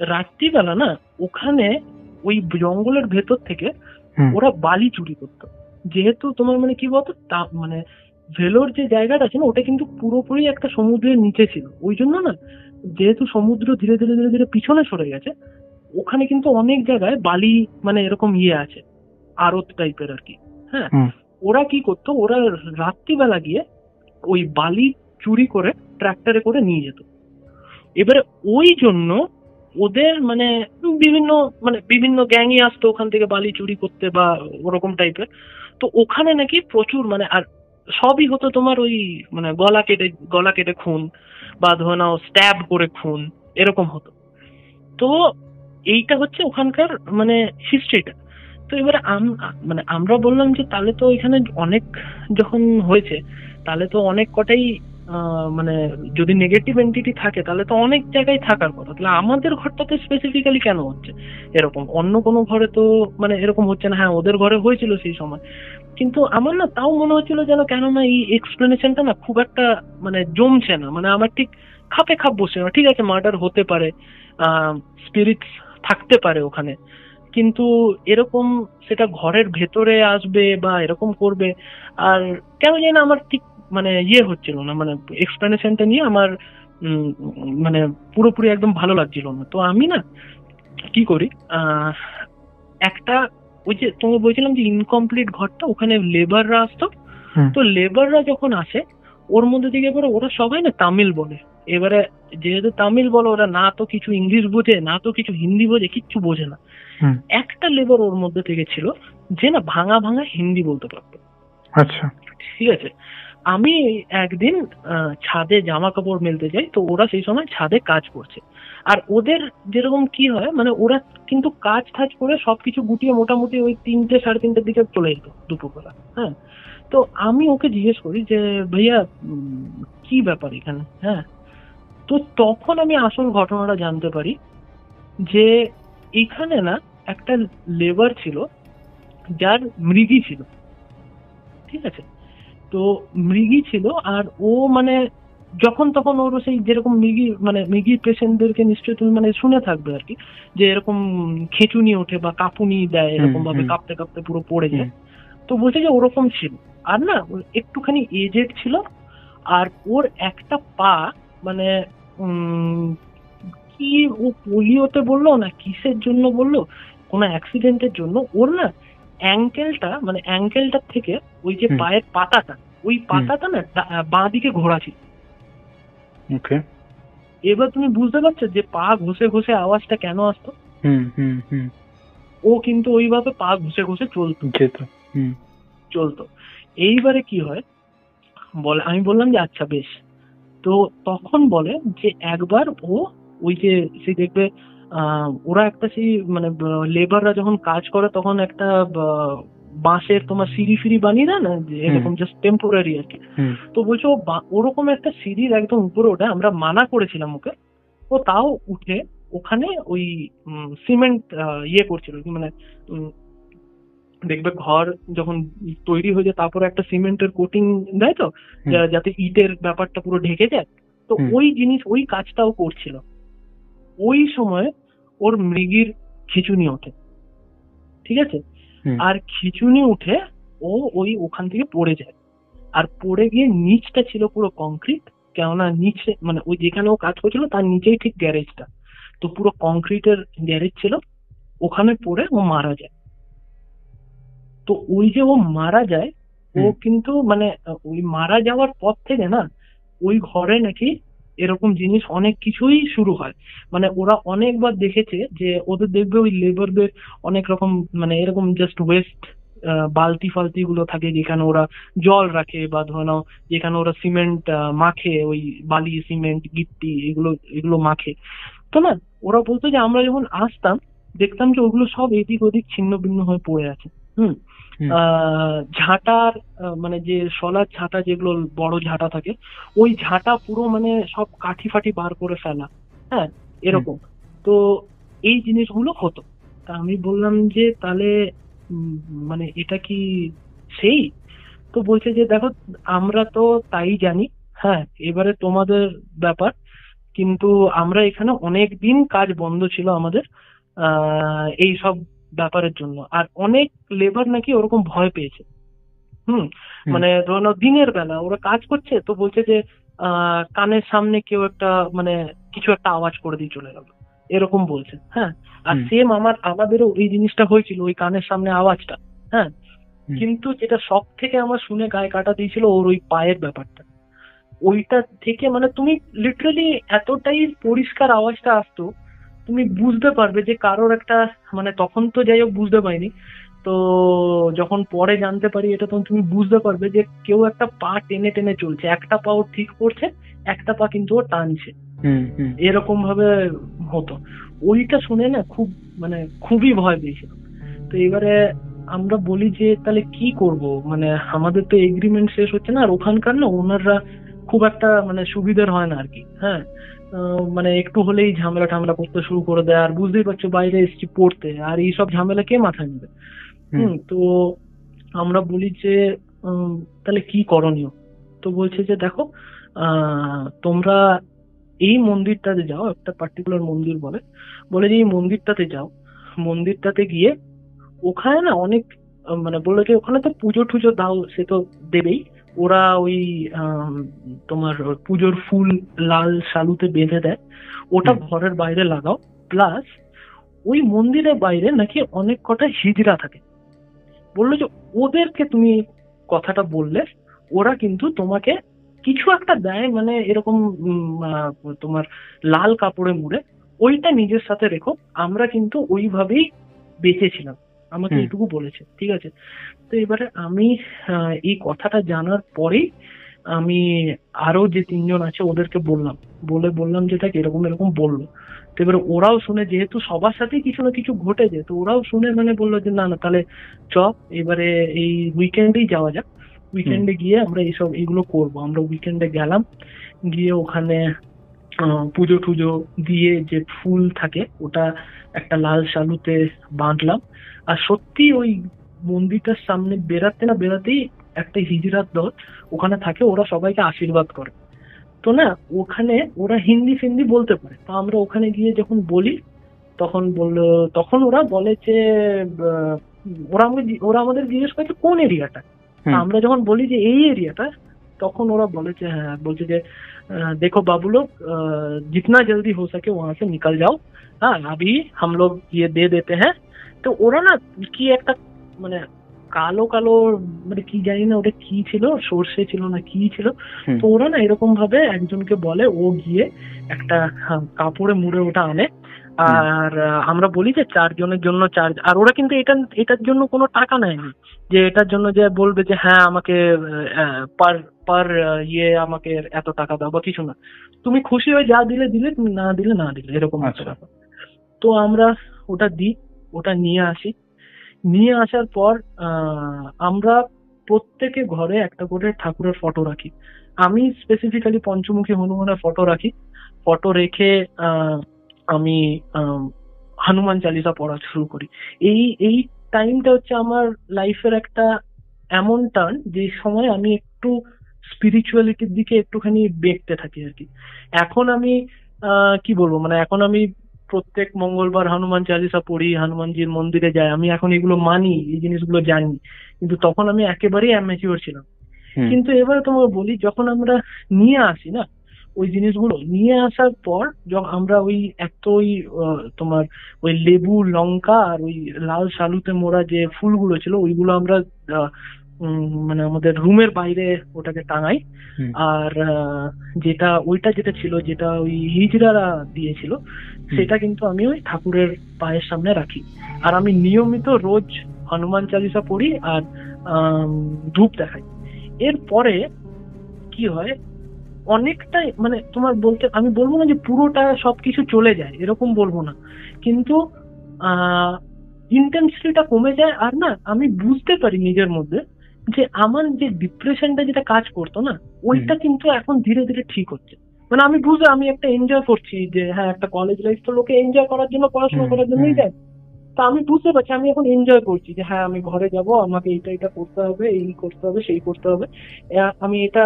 রাত্রিবেলা না ওখানে ওই জঙ্গলের ভেতর থেকে ওরা বালি চুরি করতো। যেহেতু তোমার মানে কি বলতো মানে ভেলোর যে জায়গাটা আছে না, ওটা কিন্তু পুরোপুরি একটা সমুদ্রের নিচে ছিল। ওই জন্য না, যেহেতু সমুদ্র ধীরে ধীরে ধীরে ধীরে পিছনে সরে গেছে, ওখানে কিন্তু অনেক জায়গায় বালি মানে এরকম আছে, আড়ত টাইপের আর কি। হ্যাঁ, ওরা কি করতো, ওরা রাত্রিবেলা গিয়ে ওই বালি চুরি করে ট্রাক্টরে করে নিয়ে যেত। এবারে ওই জন্য ওদের মানে বিভিন্ন গ্যাংই আসতো ওখান থেকে বালি চুরি করতে বা ওরকম টাইপের। তো ওখানে নাকি প্রচুর মানে, আর সবই হতো তোমার ওই মানে গলা কেটে খুন, বা ধরে নাও স্ট্যাব করে খুন, এরকম হতো। তো এইটা হচ্ছে ওখানকার মানে হিস্ট্রিটা। তো এবারে আমরা বললাম যে তাহলে তো এখানে অনেক যখন হয়েছে, তাহলে তো অনেক কটাই মানে যদি নেগেটিভ এন্টিটি থাকে তাহলে তো অনেক জায়গায় থাকার কথা, তাহলে আমাদের ঘরটাতে স্পেসিফিক্যালি কেন হচ্ছে এরকম? অন্য কোনো ঘরে তো মানে এরকম হচ্ছে না। হ্যাঁ, ওদের ঘরে হয়েছিল সেই সময়, কিন্তু আমার না তাও মনে হচ্ছিল যেন কেন না এই এক্সপ্লেনেশনটা না খুব একটা মানে জমছে না, মানে আমার ঠিক খাপে খাপ বসছে না। ঠিক আছে, মার্ডার হতে পারে, স্পিরিট থাকতে পারে ওখানে, কিন্তু এরকম সেটা ঘরের ভেতরে আসবে বা এরকম করবে, আর কেন জানি না আমার ঠিক মানে হচ্ছিল না, মানে এক্সপ্লেনেশনটা নিয়ে আমার মানে পুরোপুরি একদম ভালো লাগছিল না। তো আমি না কি করি, একটা ওই যে তোমাকে বলছিলাম যে ইনকমপ্লিট ঘরটা, ওখানে লেবাররা আসতো। তো লেবাররা যখন আসে ওর মধ্যে থেকে এবারে ওরা সবাই না তামিল বলে। এবারে যেহেতু তামিল বলে, ওরা না তো কিছু ইংলিশ বোঝে, না তো কিছু হিন্দি বোঝে, কিচ্ছু বোঝে না। একটা লেবার ওর মধ্যে থেকে ছিল যে না ভাঙা ভাঙা হিন্দি বলতে পারতো। আচ্ছা, ঠিক আছে। আমি একদিন ছাদে জামা কাপড় মেলতে যাই, তো ওরা সেই সময় ছাদে কাজ করছে। আর ওদের যেরকম কি হয়, মানে ওরা কিন্তু কাজ টাজ করে সবকিছু গুটিয়ে মোটামুটি ওই 3টে 3:30টার দিকে চলে যেত দুপুরবেলা। হ্যাঁ, তো আমি ওকে জিজ্ঞেস করি যে ভাইয়া কি ব্যাপার এখানে? হ্যাঁ, তো তখন আমি আসল ঘটনাটা জানতে পারি যে এখানে না একটা লেবার ছিল যার মৃগী ছিল। ঠিক আছে, তো মৃগী ছিল, আর ও মানে যখন তখন ওর সেই যেরকম মৃগী মানে মৃগী পেশেন্টদেরকে নিশ্চয়ই তুমি মানে শুনে থাকবে আর কি, যে এরকম খেঁচুনি ওঠে বা কাঁপুনি দেয়, এরকম ভাবে কাঁপতে কাঁপতে পুরো পড়ে যায়। তো বলছে যে ওরকম ছিল, আর না ও একটুখানি এজেড ছিল, আর ওর একটা পা মানে কি ও পোলিওতে বললো না কিসের জন্য বললো, কোনো অ্যাক্সিডেন্টের জন্য ওর না অ্যাঙ্কেলটার থেকে ওই যে পায়ের পাতাটা, ওই পাতাটা না বাঁ দিকে ঘোরা ছিল। ওকে, এবার তুমি বুঝতে পারছো যে পা ঘষে ঘষে আওয়াজটা কেন আসতো? ও কিন্তু ওইভাবে পা ঘষে ঘষে চলতো। এইবারে কি হয় বলে, আমি বললাম যে আচ্ছা বেশ। তো তখন বলে যে একবার ও ওই যে সে দেখবে ওরা একটা সেই মানে লেবাররা যখন কাজ করে তখন একটা বাঁশের তোমার সিঁড়ি ফিরি বানিয়ে দেয় না, যে এরকম জাস্ট টেম্পোরারি আর কি। তো বলছে ও ওরকম একটা সিঁড়ির একদম উপরে ওঠে, আমরা মানা করেছিলাম ওকে, ও তাও উঠে ওখানে ওই সিমেন্ট করছিল কি মানে দেখবে ঘর যখন তৈরি হয়ে যায় তারপরে একটা সিমেন্টের কোটিং দেয় তো, যাতে ইটের ব্যাপারটা পুরো ঢেকে যায়। তো ওই জিনিস ওই কাজটাও করছিল। ওই সময় ওর মৃগীর খিঁচুনি ওঠে। ঠিক আছে, আর খিঁচুনি উঠে ও ওই ওখান থেকে পড়ে যায়, আর পড়ে গিয়ে নিচটা ছিল পুরো কংক্রিট, কেননা নিচে মানে ওই যেখানে ও কাজ করছিল তার নিচেই ঠিক গ্যারেজটা, তো পুরো কংক্রিটের গ্যারেজ ছিল, ওখানে পড়ে ও মারা যায়। তো ওই যে ও মারা যায়, ও কিন্তু মানে ওই মারা যাওয়ার পর থেকে না ওই ঘরে নাকি এরকম জিনিস অনেক কিছুই শুরু হয়। মানে ওরা অনেকবার দেখেছে যে ওদের দেখবে ওই লেবারদের অনেক রকম মানে এরকম জাস্ট ওয়েস্ট বালতি ফালতি গুলো থাকে যেখানে ওরা জল রাখে, বা ধরে নাও যেখানে ওরা সিমেন্ট মাখে, ওই বালি সিমেন্ট গিট্টি এগুলো এগুলো মাখে। তো না ওরা বলতো যে আমরা যখন আসতাম দেখতাম যে ওগুলো সব এদিক ওদিক ছিন্ন ভিন্ন হয়ে পড়ে আছে। ঝাঁটার মানে যে শলার ঝাঁটা যেগুলো বড় ঝাঁটা থাকে, ওই ঝাঁটা পুরো মানে সব কাঠি ফাটি বার করে ফেলা। হ্যাঁ, এরকম। তো এই জিনিসগুলো হতো। তা আমি বললাম যে তাহলে মানে এটা কি সেই? তো বলছে যে দেখো আমরা তো তাই জানি, হ্যাঁ এবারে তোমাদের ব্যাপার, কিন্তু আমরা এখানে অনেক দিন কাজ বন্ধ ছিল আমাদের এই সব ব্যাপারের জন্য, আর অনেক লেবার নাকি ওরকম ভয় পেয়েছে। মানে ধরো নাও দিনের বেলা ওরা কাজ করছে, তো বলছে যে কানের সামনে কেউ একটা মানে কিছু একটা আওয়াজ করে দিয়ে চলে গেল, এরকম বলছে। হ্যাঁ, আর সেম আমাদেরও এই জিনিসটা হয়েছিল, ওই কানের সামনে আওয়াজটা। হ্যাঁ, কিন্তু যেটা সব থেকে আমার শুনে গায়ে কাটা দিয়েছিল ওর ওই পায়ের ব্যাপারটা। ওইটা থেকে মানে তুমি লিটারালি এতটাই পরিষ্কার আওয়াজটা আসতো, তুমি বুঝতে পারবে যে কারোর একটা মানে তখন তো যাই হোক বুঝতে পারিনি, তো যখন পরে জানতে পারি এটা তখন তুমি বুঝতে পারবে যে কেউ একটা পা টেনে টেনে চলছে, একটা পা ও ঠিক করছে, একটা পা কিন্তু ও টানছে, এরকম ভাবে হতো। ওইটা শুনে না খুব মানে খুবই ভয় পেয়েছিল। তো এবারে আমরা বলি যে তাহলে কি করব, মানে আমাদের তো এগ্রিমেন্ট শেষ হচ্ছে না, আর ওখানকার না ওনাররা খুব একটা মানে সুবিধের হয় না আর কি। হ্যাঁ, মানে একটু হলেই ঝামেলা ঠামেলা করতে শুরু করে দেয়, আর বুঝতেই পারছো বাইরে এসেছি পড়তে, আর এইসব ঝামেলা কে মাথায় নেবে। তো আমরা বলি যে তাহলে কি করণীয়? তো বলছে যে দেখো, তোমরা এই মন্দিরটাতে যাও, একটা পার্টিকুলার মন্দির বলে, বলে যে এই মন্দিরটাতে যাও, মন্দিরটাতে গিয়ে ওখানে না অনেক মানে বললো যে ওখানে তো পুজো টুজো দাও, সে তো দেবেই। ওরা ওই আম, তোমার পুজোর ফুল লাল শালুতে বেঁধে দেয়, ওটা ঘরের বাইরে লাগাও। প্লাস ওই মন্দিরের বাইরে নাকি অনেক কটা হিজড়া থাকে, বললো যে ওদেরকে তুমি কথাটা বললে ওরা কিন্তু তোমাকে কিছু একটা দেয়, মানে এরকম তোমার লাল কাপড়ে মুড়ে, ওইটা নিজের সাথে রেখো। আমরা কিন্তু ওইভাবেই বেঁচেছিলাম, আমাকে এইটুকু বলেছে, ঠিক আছে। তো এবারে আমি এই কথাটা জানার পরেই আমি আরো যে তিনজন আছে ওদেরকে বললাম যে দেখ এরকম এরকম বললো। তো এবারে ওরাও শুনে, যেহেতু সবার সাথেই কিছু না কিছু ঘটেছে, তো ওরাও শুনে মানে বললো যে না না তাহলে চ, এবারে এই উইকেন্ডেই যাওয়া যাক। উইকেন্ডে গিয়ে আমরা এইগুলো করবো। আমরা উইকেন্ডে গেলাম, গিয়ে ওখানে পুজো টুজো দিয়ে যে ফুল থাকে ওটা একটা লাল শালুতে বাঁধলাম। আর সত্যি ওই মন্দিরটার সামনে বেরাতে না বেরাতেই একটা হিজড়ার দল ওখানে থাকে, ওরা সবাইকে আশীর্বাদ করে। তো না ওখানে ওরা হিন্দি ফিন্দি বলতে পারে, তো আমরা ওখানে গিয়ে যখন বলি তখন ওরা বলে যে ওরা আমাদের জিজ্ঞেস করছে কোন এরিয়াটা। আমরা যখন বলি যে এই এরিয়াটা, তখন ওরা বলে যে হ্যাঁ, বলছে যে देखो बाबू लोग, जितना जल्दी हो सके वहां से निकल जाओ, हाँ अभी हम लोग ये दे देते हैं। তো ওরা না কি একটা মানে কালো কালো, মানে কি জানি না ওটা কি ছিল, সর্ষে ছিল না কি ছিল। তো ওরা না এরকম ভাবে একজনকে বলে, ও গিয়ে একটা কাপড়ে মুড়ে ওটা আনে। আর আমরা বলি যে 4 জনের জন্য চার্জ, আর ওরা কিন্তু এটার জন্য কোনো টাকা নেয়নি, যে এটার জন্য যে বলবে যে হ্যাঁ আমাকে পার পার ইয়ে আমাকে এত টাকা দাও বা কিছু না। তুমি খুশি হয়ে যা দিলে দিলে, তুমি না দিলে না দিলে, এরকম একটা ব্যাপার। তো আমরা ওটা দিই, ওটা নিয়ে আসি। নিয়ে আসার পর আমরা প্রত্যেকে ঘরে একটা করে ঠাকুরের ফটো রাখি। আমি স্পেসিফিক্যালি পঞ্চমুখী হনুমানের ফটো রাখি। ফটো রেখে আমি হনুমান চালিসা পড়া শুরু করি। এই এই টাইমটা হচ্ছে আমার লাইফের একটা এমন টার্ন, যে সময় আমি একটু স্পিরিচুয়ালিটির দিকে একটুখানি বেঁকতে থাকি আর কি। এখন আমি কি বলবো, মানে এখন আমি প্রত্যেক মঙ্গলবার হনুমান চালিসা পড়ি, হনুমানজির মন্দিরে যাই, আমি এখন এগুলো মানি, এই জিনিসগুলো জানি। কিন্তু তখন আমি একেবারেই অ্যামেচিওর ছিলাম। কিন্তু এবারে তোমাকে বলি, যখন আমরা নিয়ে আসি না ওই জিনিসগুলো, নিয়ে আসার পর যখন আমরা ওই তোমার ওই লেবু লঙ্কা আর ওই লাল শালুতে মোড়া যে ফুলগুলো ছিল ওইগুলো আমরা মানে আমাদের রুমের বাইরে ওটাকে টাঙাই। আর যেটা ছিল, যেটা ওই হিজড়ারা দিয়েছিল, সেটা কিন্তু আমি ওই ঠাকুরের পায়ের সামনে রাখি। আর আমি নিয়মিত রোজ হনুমান চালিসা পড়ি আর ধূপ দেখাই। এরপরে কি হয়, অনেকটাই মানে তোমার আমি বলবো না যে পুরোটা সবকিছু চলে যায়, এরকম বলবো না, কিন্তু ইন্টেন্সিটিটা কমে যায়। আর না আমি বুঝতে পারি নিজের মধ্যে যে আমার যে ডিপ্রেশনটা যেটা কাজ করতো না, ওইটা কিন্তু এখন ধীরে ধীরে ঠিক হচ্ছে। মানে আমি একটা এনজয় করছি, যে হ্যাঁ একটা কলেজ লাইফ তো লোকে এনজয় করার জন্য, পড়াশোনা করার জন্যই যায়। তা আমি বুঝতে পারছি, আমি এখন এনজয় করছি যে হ্যাঁ আমি ঘরে যাব, আমাকে এটা করতে হবে, এই করতে হবে, সেই করতে হবে। আমি এটা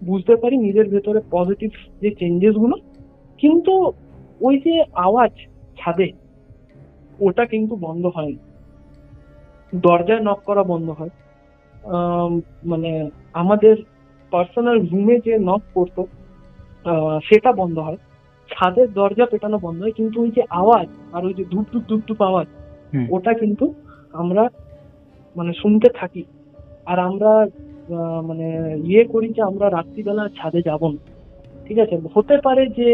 বুঝতে পারি নিজের ভেতরে পজিটিভ যে চেঞ্জেস গুলো। কিন্তু ওই যে আওয়াজ ছাদে, ওটা কিন্তু বন্ধ হয়নি। দরজায় নক করা বন্ধ হয়, মানে আমাদের পার্সোনাল রুমে যে নক করতো সেটা বন্ধ হয়, ছাদের দরজা পেটানো বন্ধ হয়। কিন্তু ওই যে আওয়াজ আর ওই যে ধূপ ধূপ ধূপ ধূপ আওয়াজ, ওটা কিন্তু আমরা মানে শুনতে থাকি। আর আমরা মানে করি যে আমরা রাত্রিবেলা ছাদে যাব না, ঠিক আছে। হতে পারে যে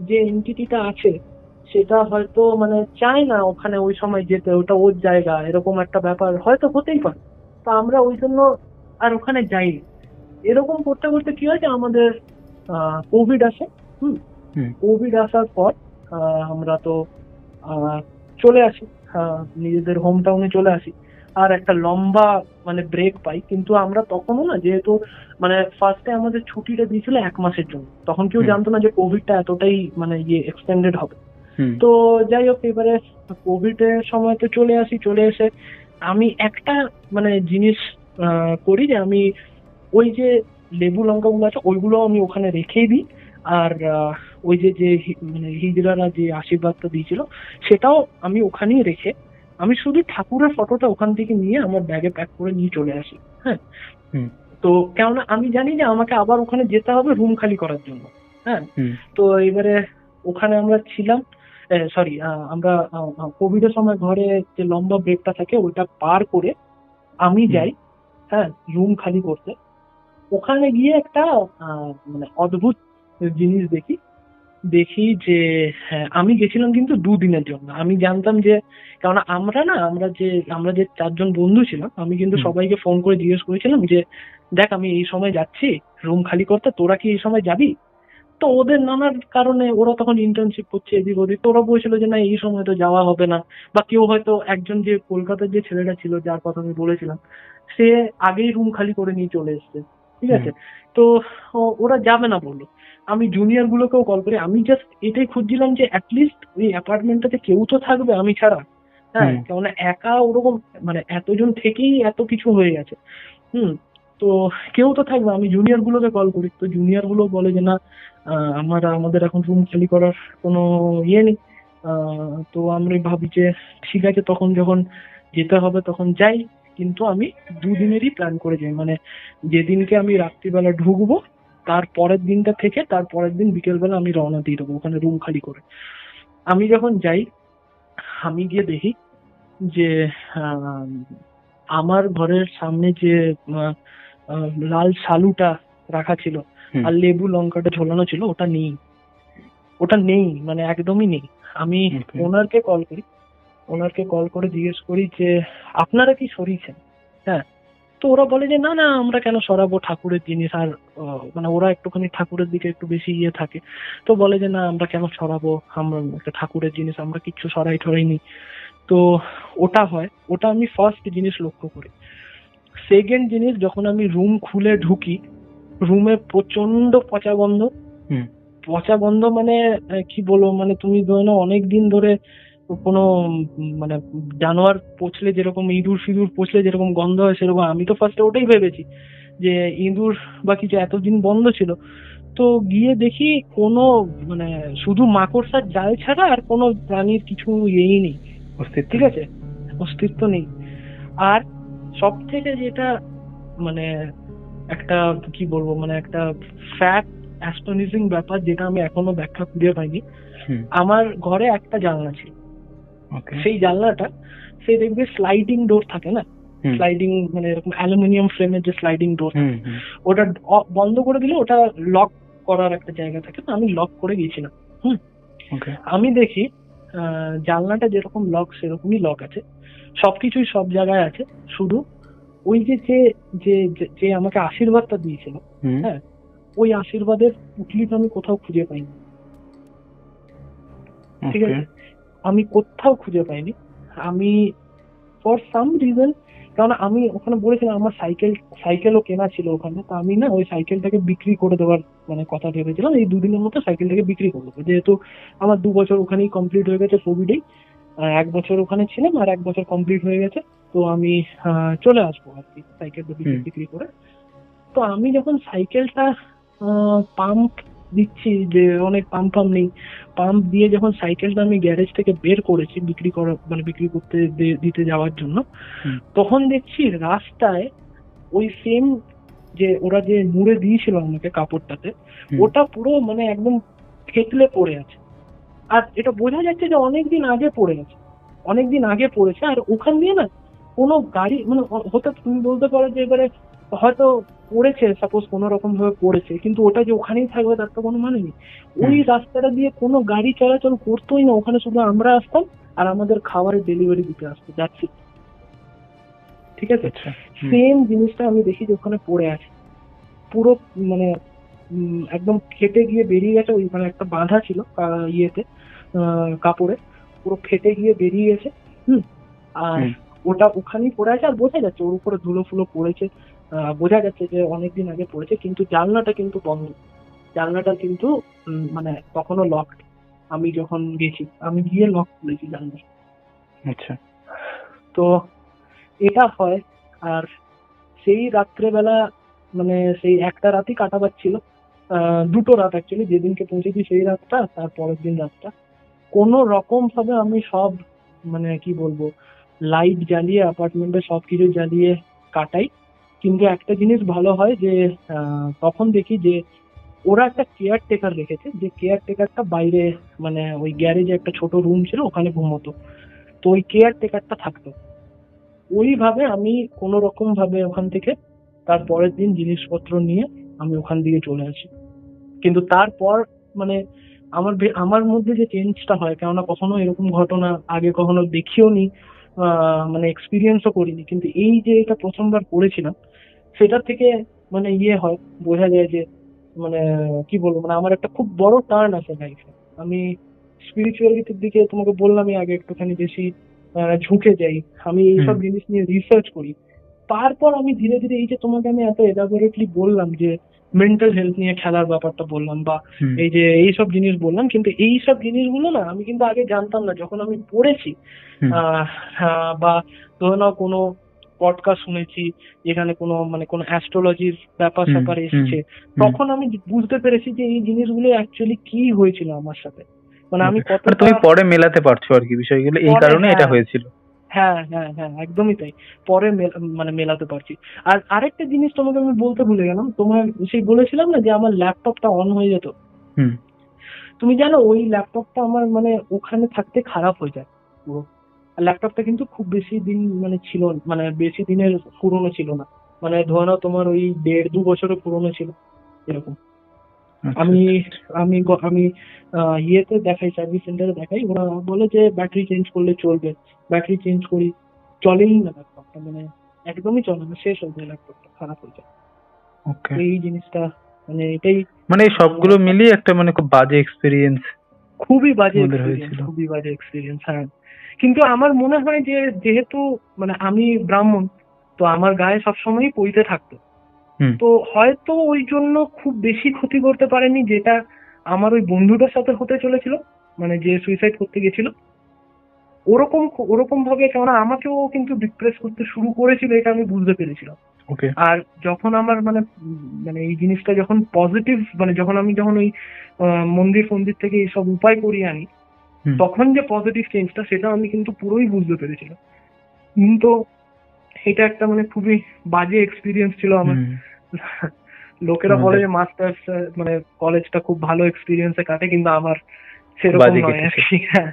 যে এন্টিটিটা আছে সেটা হয়তো মানে চায় না ওখানে ওই সময় যেতে, ওটা ওর জায়গা, এরকম একটা ব্যাপার হয়তো হতেই পারে। তো আমরা ওই জন্য আর ওখানে যাই। এরকম করতে করতে কি হয় যে আমাদের কোভিড আসে। কোভিড আসার পর আমরা তো চলে আসি, নিজেদের হোম টাউনে চলে আসি। আর একটা লম্বা মানে ব্রেক পাই। কিন্তু আমরা তখনও না, যেহেতু মানে ফার্স্টে আমাদের ছুটিটা দিয়েছিল 1 মাসের জন্য, তখন কেউ জানতো না যে কোভিডটা এতটাই মানে এক্সটেন্ডেড হবে। তো যাই হোক, এবারে কোভিড এর সময় তো চলে এসে আমি একটা মানে জিনিস করি, যে আমি ওই যে লেবু লঙ্কাগুলো আছে ওইগুলো আমি ওখানে রেখেই দিই। আর ওই যে যে মানে হিজড়ারা যে আশীর্বাদটা দিয়েছিল সেটাও আমি ওখানেই রেখে, আমি শুধু ঠাকুরের ফটোটা ওখান থেকে নিয়ে আমার ব্যাগে প্যাক করে নিয়ে চলে আসি। হ্যাঁ, তো কেননা আমি জানি যে আমাকে আবার ওখানে যেতে হবে রুম খালি করার জন্য। হ্যাঁ, তো এবারে ওখানে আমরা ছিলাম, সরি, আমরা কোভিড এর সময় ঘরে যে লম্বা ব্রেকটা থাকে ওইটা পার করে আমি যাই, হ্যাঁ, রুম খালি করতে। ওখানে গিয়ে একটা মানে অদ্ভুত জিনিস দেখি যে হ্যাঁ, আমি গেছিলাম কিন্তু 2 দিনের জন্য। আমি জানতাম যে, কারণ আমরা যে 4 জন বন্ধু ছিলাম, আমি কিন্তু সবাইকে ফোন করে জিজ্ঞেস করেছিলাম যে দেখ আমি এই সময় যাচ্ছি রুম খালি করতে, তোরা কি এই সময় যাবি? তো ওদের নানার কারণে, ওরা তখন ইন্টার্নশিপ করছে এদিক ওদিক, তো ওরা বলছিল যে না এই সময় তো যাওয়া হবে না। বা কেউ হয়তো একজন যে কলকাতার যে ছেলেটা ছিল যার কথা আমি বলেছিলাম, সে আগেই রুম খালি করে নিয়ে চলে এসছে। ঠিক আছে, তো ওরা যাবে না বললো। আমি জুনিয়র গুলোকেও কল করি, আমি জাস্ট এটাই খুঁজছিলাম যে অ্যাটলিস্ট ওই অ্যাপার্টমেন্টটাতে কেউ তো থাকবে আমি ছাড়া। হ্যাঁ, কেননা একা ওরকম মানে এতজন থেকেই এত কিছু হয়ে গেছে। তো কেউ তো থাকবে, আমি জুনিয়র গুলোকে কল করি, তো জুনিয়র গুলো বলে যে না আমাদের এখন রুম খালি করার কোনো ইয়ে নেই। তো আমরা ভাবি যে ঠিক আছে, তখন যখন যেতে হবে তখন যাই। কিন্তু আমি 2 দিনেরই প্ল্যান করে যাই, মানে যেদিনকে আমি রাত্রিবেলা ঢুকবো তার পরের দিনটা থেকে তার পরের দিন বিকেলবেলা আমি রওনা দিয়ে দেবো ওখানে রুম খালি করে। আমি যখন যাই, আমি গিয়ে দেখি যে আহ, আমার ঘরের সামনে যে লাল শালুটা রাখা ছিল আর লেবু লঙ্কাটা ঝোলানো ছিল ওটা নেই, মানে একদমই নেই। আমি ওনারকে কল করে জিজ্ঞেস করি যে আপনারা কি সরিয়েছেন? হ্যাঁ, তো ওরা বলে যে না না আমরা কেন সরাবো, ঠাকুরের জিনিস। আর মানে ওরা একটুখানি ঠাকুরের দিকে একটু বেশি ইয়ে থাকে, তো বলে যে না আমরা কেন সরাবো, আমরা একটা ঠাকুরের জিনিস, আমরা কিচ্ছু সরাইনি। তো ওটা আমি ফার্স্ট জিনিস লক্ষ্য করি। সেকেন্ড জিনিস, যখন আমি রুম খুলে ঢুকি, রুমে প্রচন্ড পচা গন্ধ, মানে কি বলবো, মানে তুমি ধরে নাও অনেকদিন ধরে কোনো মানে জানোয়ার পচলে যেরকম, ইঁদুর ফিঁদুর পচলে যেরকম গন্ধ হয় সেরকম। আমি তো ফার্স্টে ওটাই ভেবেছি যে ইঁদুর বা কিছু, এতদিন বন্ধ ছিল। তো গিয়ে দেখি কোনো মানে শুধু মাকড়সার জাল ছাড়া আর কোনো প্রাণীর কিছু ইয়েই নেই, ঠিক আছে, অস্তিত্ব নেই। আর সব থেকে যেটা মানে একটা কি বলবো, মানে একটা ফ্যাক্ট অ্যাস্টনিশিং ব্যাপার, যেটা আমি এখনো ব্যাখ্যা খুঁজে পাইনি, আমার ঘরে একটা জানলা ছিল। সেই জানলাটা, সে দেখবে স্লাইডিং ডোর থাকে না, স্লাইডিং মানে এরকম অ্যালুমিনিয়াম ফ্রেমের যে স্লাইডিং ডোর থাকে, ওটা বন্ধ করে দিলে ওটা লক করার একটা জায়গা থাকে, তো আমি লক করে গেছিলাম। আমি দেখি জানলাটা যেরকম লক সেরকমই লক আছে, সবকিছুই সব জায়গায় আছে, শুধু ওই যে যে যে আমাকে আশীর্বাদটা দিয়েছিল, হ্যাঁ, ওই আশীর্বাদের পুটলিটা আমি কোথাও খুঁজে পাইনি। ঠিক আছে, আমি কোথাও খুঁজে পাইনি। আমি ফর সাম রিজন, কারণ আমি ওখানে বলেছিলাম আমার সাইকেলও কেনা ছিল ওখানে, তো আমি না ওই সাইকেলটাকে বিক্রি করে দেওয়ার মানে কথা ভেবেছিলাম, এই 2 দিনের মধ্যে সাইকেলটাকে বিক্রি করে দেবো, যেহেতু আমার 2 বছর ওখানেই কমপ্লিট হয়ে গেছে কোভিডেই। 1 বছর ওখানে ছিলাম আর 1 বছর কমপ্লিট হয়ে গেছে, তো আমি চলে আসবো আর কি সাইকেলটা বিক্রি করে। তো আমি যখন সাইকেলটা পাম্প দিচ্ছি, যে অনেক পাম্প নেই, পাম্প দিয়ে যখন সাইকেলটা আমি গ্যারেজ থেকে বের করেছি বিক্রি করতে দিতে যাওয়ার জন্য, তখন দেখছি রাস্তায় ওই সেম যে ওরা যে মুড়ে দিয়েছিল আমাকে কাপড়টাতে, ওটা পুরো মানে একদম থেতলে পড়ে আছে। আর এটা বোঝা যাচ্ছে যে অনেকদিন আগে পড়েছে। আর ওখান দিয়ে না কোনো গাড়ি মানে হতে, তুমি বলতে পারো যে এবারে হয়তো পড়েছে, সাপোজ কোনো রকম ভাবে পড়েছে, কিন্তু ওটা যে ওখানেই থাকবে তার তো কোনো মানে নেই। ওই রাস্তাটা দিয়ে কোনো গাড়ি চলাচল করতোই না, ওখানে শুধু আমরা আসতাম আর আমাদের খাবারের ডেলিভারি দিতে আসতো, দ্যাটস ইট। ঠিক আছে, সেম জিনিসটা আমি দেখি যে ওখানে পড়ে আছে, পুরো মানে একদম ফেটে গিয়ে বেরিয়ে গেছে। ওইখানে একটা বাঁধা ছিল ইয়েতে কাপড়ে, পুরো ফেটে গিয়ে বেরিয়ে গেছে। আর ওটা ওখানেই পড়ে আছে, আর বোঝা যাচ্ছে ওর উপরে ধুলো ফুলো পড়েছে, বোঝা যাচ্ছে যে অনেকদিন আগে পড়েছে, কিন্তু জানলাটা কিন্তু বন্ধ। জানলাটা কিন্তু মানে তখনও লকড। আমি যখন গেছি, আমি গিয়ে লক খুলেছি জানলা। আচ্ছা। তো এটা হয়। আর সেই রাত্রেবেলা মানে সেই একটা রাতই কাটাবার ছিল, 2টো রাত অ্যাকচুয়ালি, যেদিনকে পৌঁছেছি সেই রাতটা, তার পরের দিন রাতটা কোনো রকম ভাবে আমি সব মানে কি বলবো লাইট জ্বালিয়ে অ্যাপার্টমেন্টে সবকিছু জ্বালিয়ে কাটাই। কিন্তু একটা জিনিস ভালো হয় যে তখন দেখি যে ওরা একটা কেয়ারটেকার রেখেছে, যে কেয়ারটেকারটা বাইরে মানে ওই গ্যারেজে একটা ছোট রুম ছিল, ওখানে ঘুমোতো। তো ওই কেয়ারটেকারটা থাকতো। ওইভাবে আমি কোনো রকম ভাবে ওখান থেকে তার পরের দিন জিনিসপত্র নিয়ে আমি ওখান থেকে চলে আসি। কিন্তু তারপর মানে আমার মধ্যে যে চেঞ্জটা হয়, কেননা কখনো এরকম ঘটনা আগে কখনো দেখিও নি, মানে এক্সপিরিয়েন্সও করিনি, কিন্তু এই যে এটা প্রথমবার করেছিলাম সেটা থেকে মানে হয়, বোঝা যায় যে মানে কি বলবো, মানে আমার একটা খুব বড় টার্ন আছে লাইফে। আমি স্পিরিচুয়ালিটির দিকে তোমাকে বললামই আগে একটুখানি বেশি ঝুঁকে যাই, আমি এইসব জিনিস নিয়ে রিসার্চ করি। তারপর আমি ধীরে ধীরে এই যে তোমাকে আমি এত এলাবোরেটলি বললাম যে মেন্টাল হেলথ নিয়ে খেলার ব্যাপারটা বললাম, বা এই যে এইসব জিনিস বললাম, কিন্তু এইসব জিনিসগুলো না আমি কিন্তু আগে জানতাম না। যখন আমি পড়েছি বা ধরে নাও কোনো পডকাস্ট শুনেছি যেখানে কোনো অ্যাস্ট্রোলজির ব্যাপার স্যাপার এসছে, তখন আমি বুঝতে পেরেছি যে এই জিনিসগুলো অ্যাকচুয়ালি কি হয়েছিল আমার সাথে। মানে আমি কতটা তুমি পরে মেলাতে পারছো আর কি বিষয়গুলো, এই কারণে এটা হয়েছিল। হ্যাঁ হ্যাঁ হ্যাঁ, একদমই তাই। পরে মানে মেলাতে পারছি। আর আরেকটা জিনিস তোমাকে আমি বলতে ভুলে গেলাম, তোমার সেই বলেছিলাম না যে আমার ল্যাপটপটা অন হয়ে যেত। তুমি জানো ওই ল্যাপটপটা আমার মানে ওখানে থাকতে খারাপ হয়ে যায় পুরো। ল্যাপটপটা কিন্তু খুব বেশি দিন মানে ছিল, মানে বেশি দিনের পুরনো ছিল না, মানে ধরে নাও তোমার ওই 1.5-2 বছরের পুরনো ছিল এরকম। আমি আমি আমি ইয়েতে দেখাই, সার্ভিস সেন্টারে দেখাই, ওরা বলে যে ব্যাটারি চেঞ্জ করলে চলবে। ব্যাটারি চেঞ্জ করি, চলেই না ল্যাপটপটা, মানে একদমই চলে না, শেষ হয়ে যায় ল্যাপটপটা, খারাপ হয়ে যায়। এই জিনিসটা মানে এটাই মানে সবগুলো মিলিয়ে একটা মানে খুব বাজে এক্সপেরিয়েন্স, খুবই বাজে এক্সপিরিয়েন্স। হ্যাঁ, কিন্তু আমার মনে হয় যে যেহেতু মানে আমি ব্রাহ্মণ, তো আমার গায়ে সবসময়ই পইতে থাকতো, তো হয়তো ওই জন্য খুব বেশি ক্ষতি করতে পারেনি যেটা আমার ওই বন্ধুটার সাথে হতে চলেছিল, মানে যে সুইসাইড করতে গেছিল ওরকম ভাবে। কেননা আমাকেও কিন্তু ডিপ্রেস করতে শুরু করেছিল, এটা আমি বুঝতে পেরেছিলাম। আর যখন আমার মানে মানে এই জিনিসটা যখন পজিটিভ, মানে যখন ওই মন্দির থেকে এইসব উপায় করিয়ে আনি, তখন যে পজিটিভ চেঞ্জটা সেটা আমি কিন্তু পুরোই বুঝতে পেরেছিলাম। কিন্তু এটা একটা মানে খুবই বাজে এক্সপিরিয়েন্স ছিল আমার। লোকেরা বলে যে মাস্টার্স মানে কলেজটা খুব ভালো এক্সপিরিয়েন্সে কাটে, কিন্তু আমার সেরকম নয়।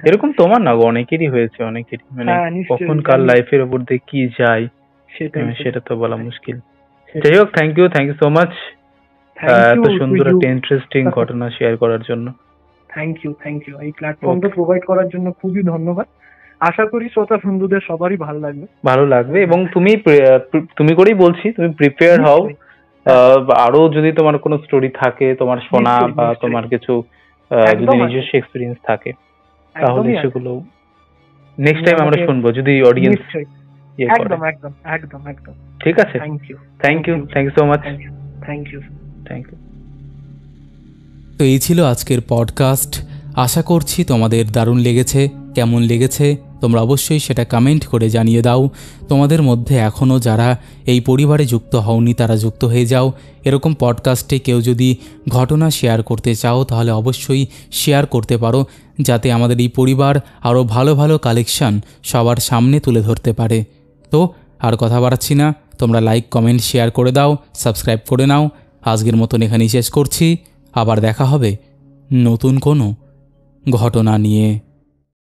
এরকম তোমার না, অনেকেরই হয়েছে, অনেকেরই, মানে কখন কার লাইফের উপর দিয়ে কি যায় সেটা তো বলা মুশকিল। যাই হোক, থ্যাংক ইউ সো মাচ এত সুন্দর একটা ইন্টারেস্টিং ঘটনা শেয়ার করার জন্য। থ্যাংক ইউ এই প্ল্যাটফর্মটা প্রোভাইড করার জন্য খুবই ধন্যবাদ। আশা করি শ্রোতা বন্ধুদের সবারই ভালো লাগবে, এবং তুমি করেই বলছি, তুমি প্রিপেয়ার হও। আরো যদি তোমার কোনো স্টোরি থাকে তোমার শোনা, বা তোমার কিছু যদি নিজস্ব এক্সপিরিয়েন্স থাকে, তাহলে সেগুলো নেক্সট টাইম আমরা শুনবো, যদি অডিয়েন্স একদম ঠিক আছে। Thank you so much. Thank you. তো এই ছিল আজকের পডকাস্ট। আশা করছি তোমাদের দারুণ লেগেছে। কেমন লেগেছে তোমরা অবশ্যই সেটা কমেন্ট করে জানিয়ে দাও। তোমাদের মধ্যে এখনও যারা এই পরিবারে যুক্ত হওনি তারা যুক্ত হয়ে যাও। এরকম পডকাস্টে কেউ যদি ঘটনা শেয়ার করতে চাও তাহলে অবশ্যই শেয়ার করতে পারো, যাতে আমাদের এই পরিবার আরও ভালো ভালো কালেকশন সবার সামনে তুলে ধরতে পারে। তো আর কথা বাড়াচ্ছি না, তোমরা লাইক কমেন্ট শেয়ার করে দাও, সাবস্ক্রাইব করে নাও। আজকের মতন এখানেই শেষ করছি। আবার দেখা হবে নতুন কোনো ঘটনা নিয়ে।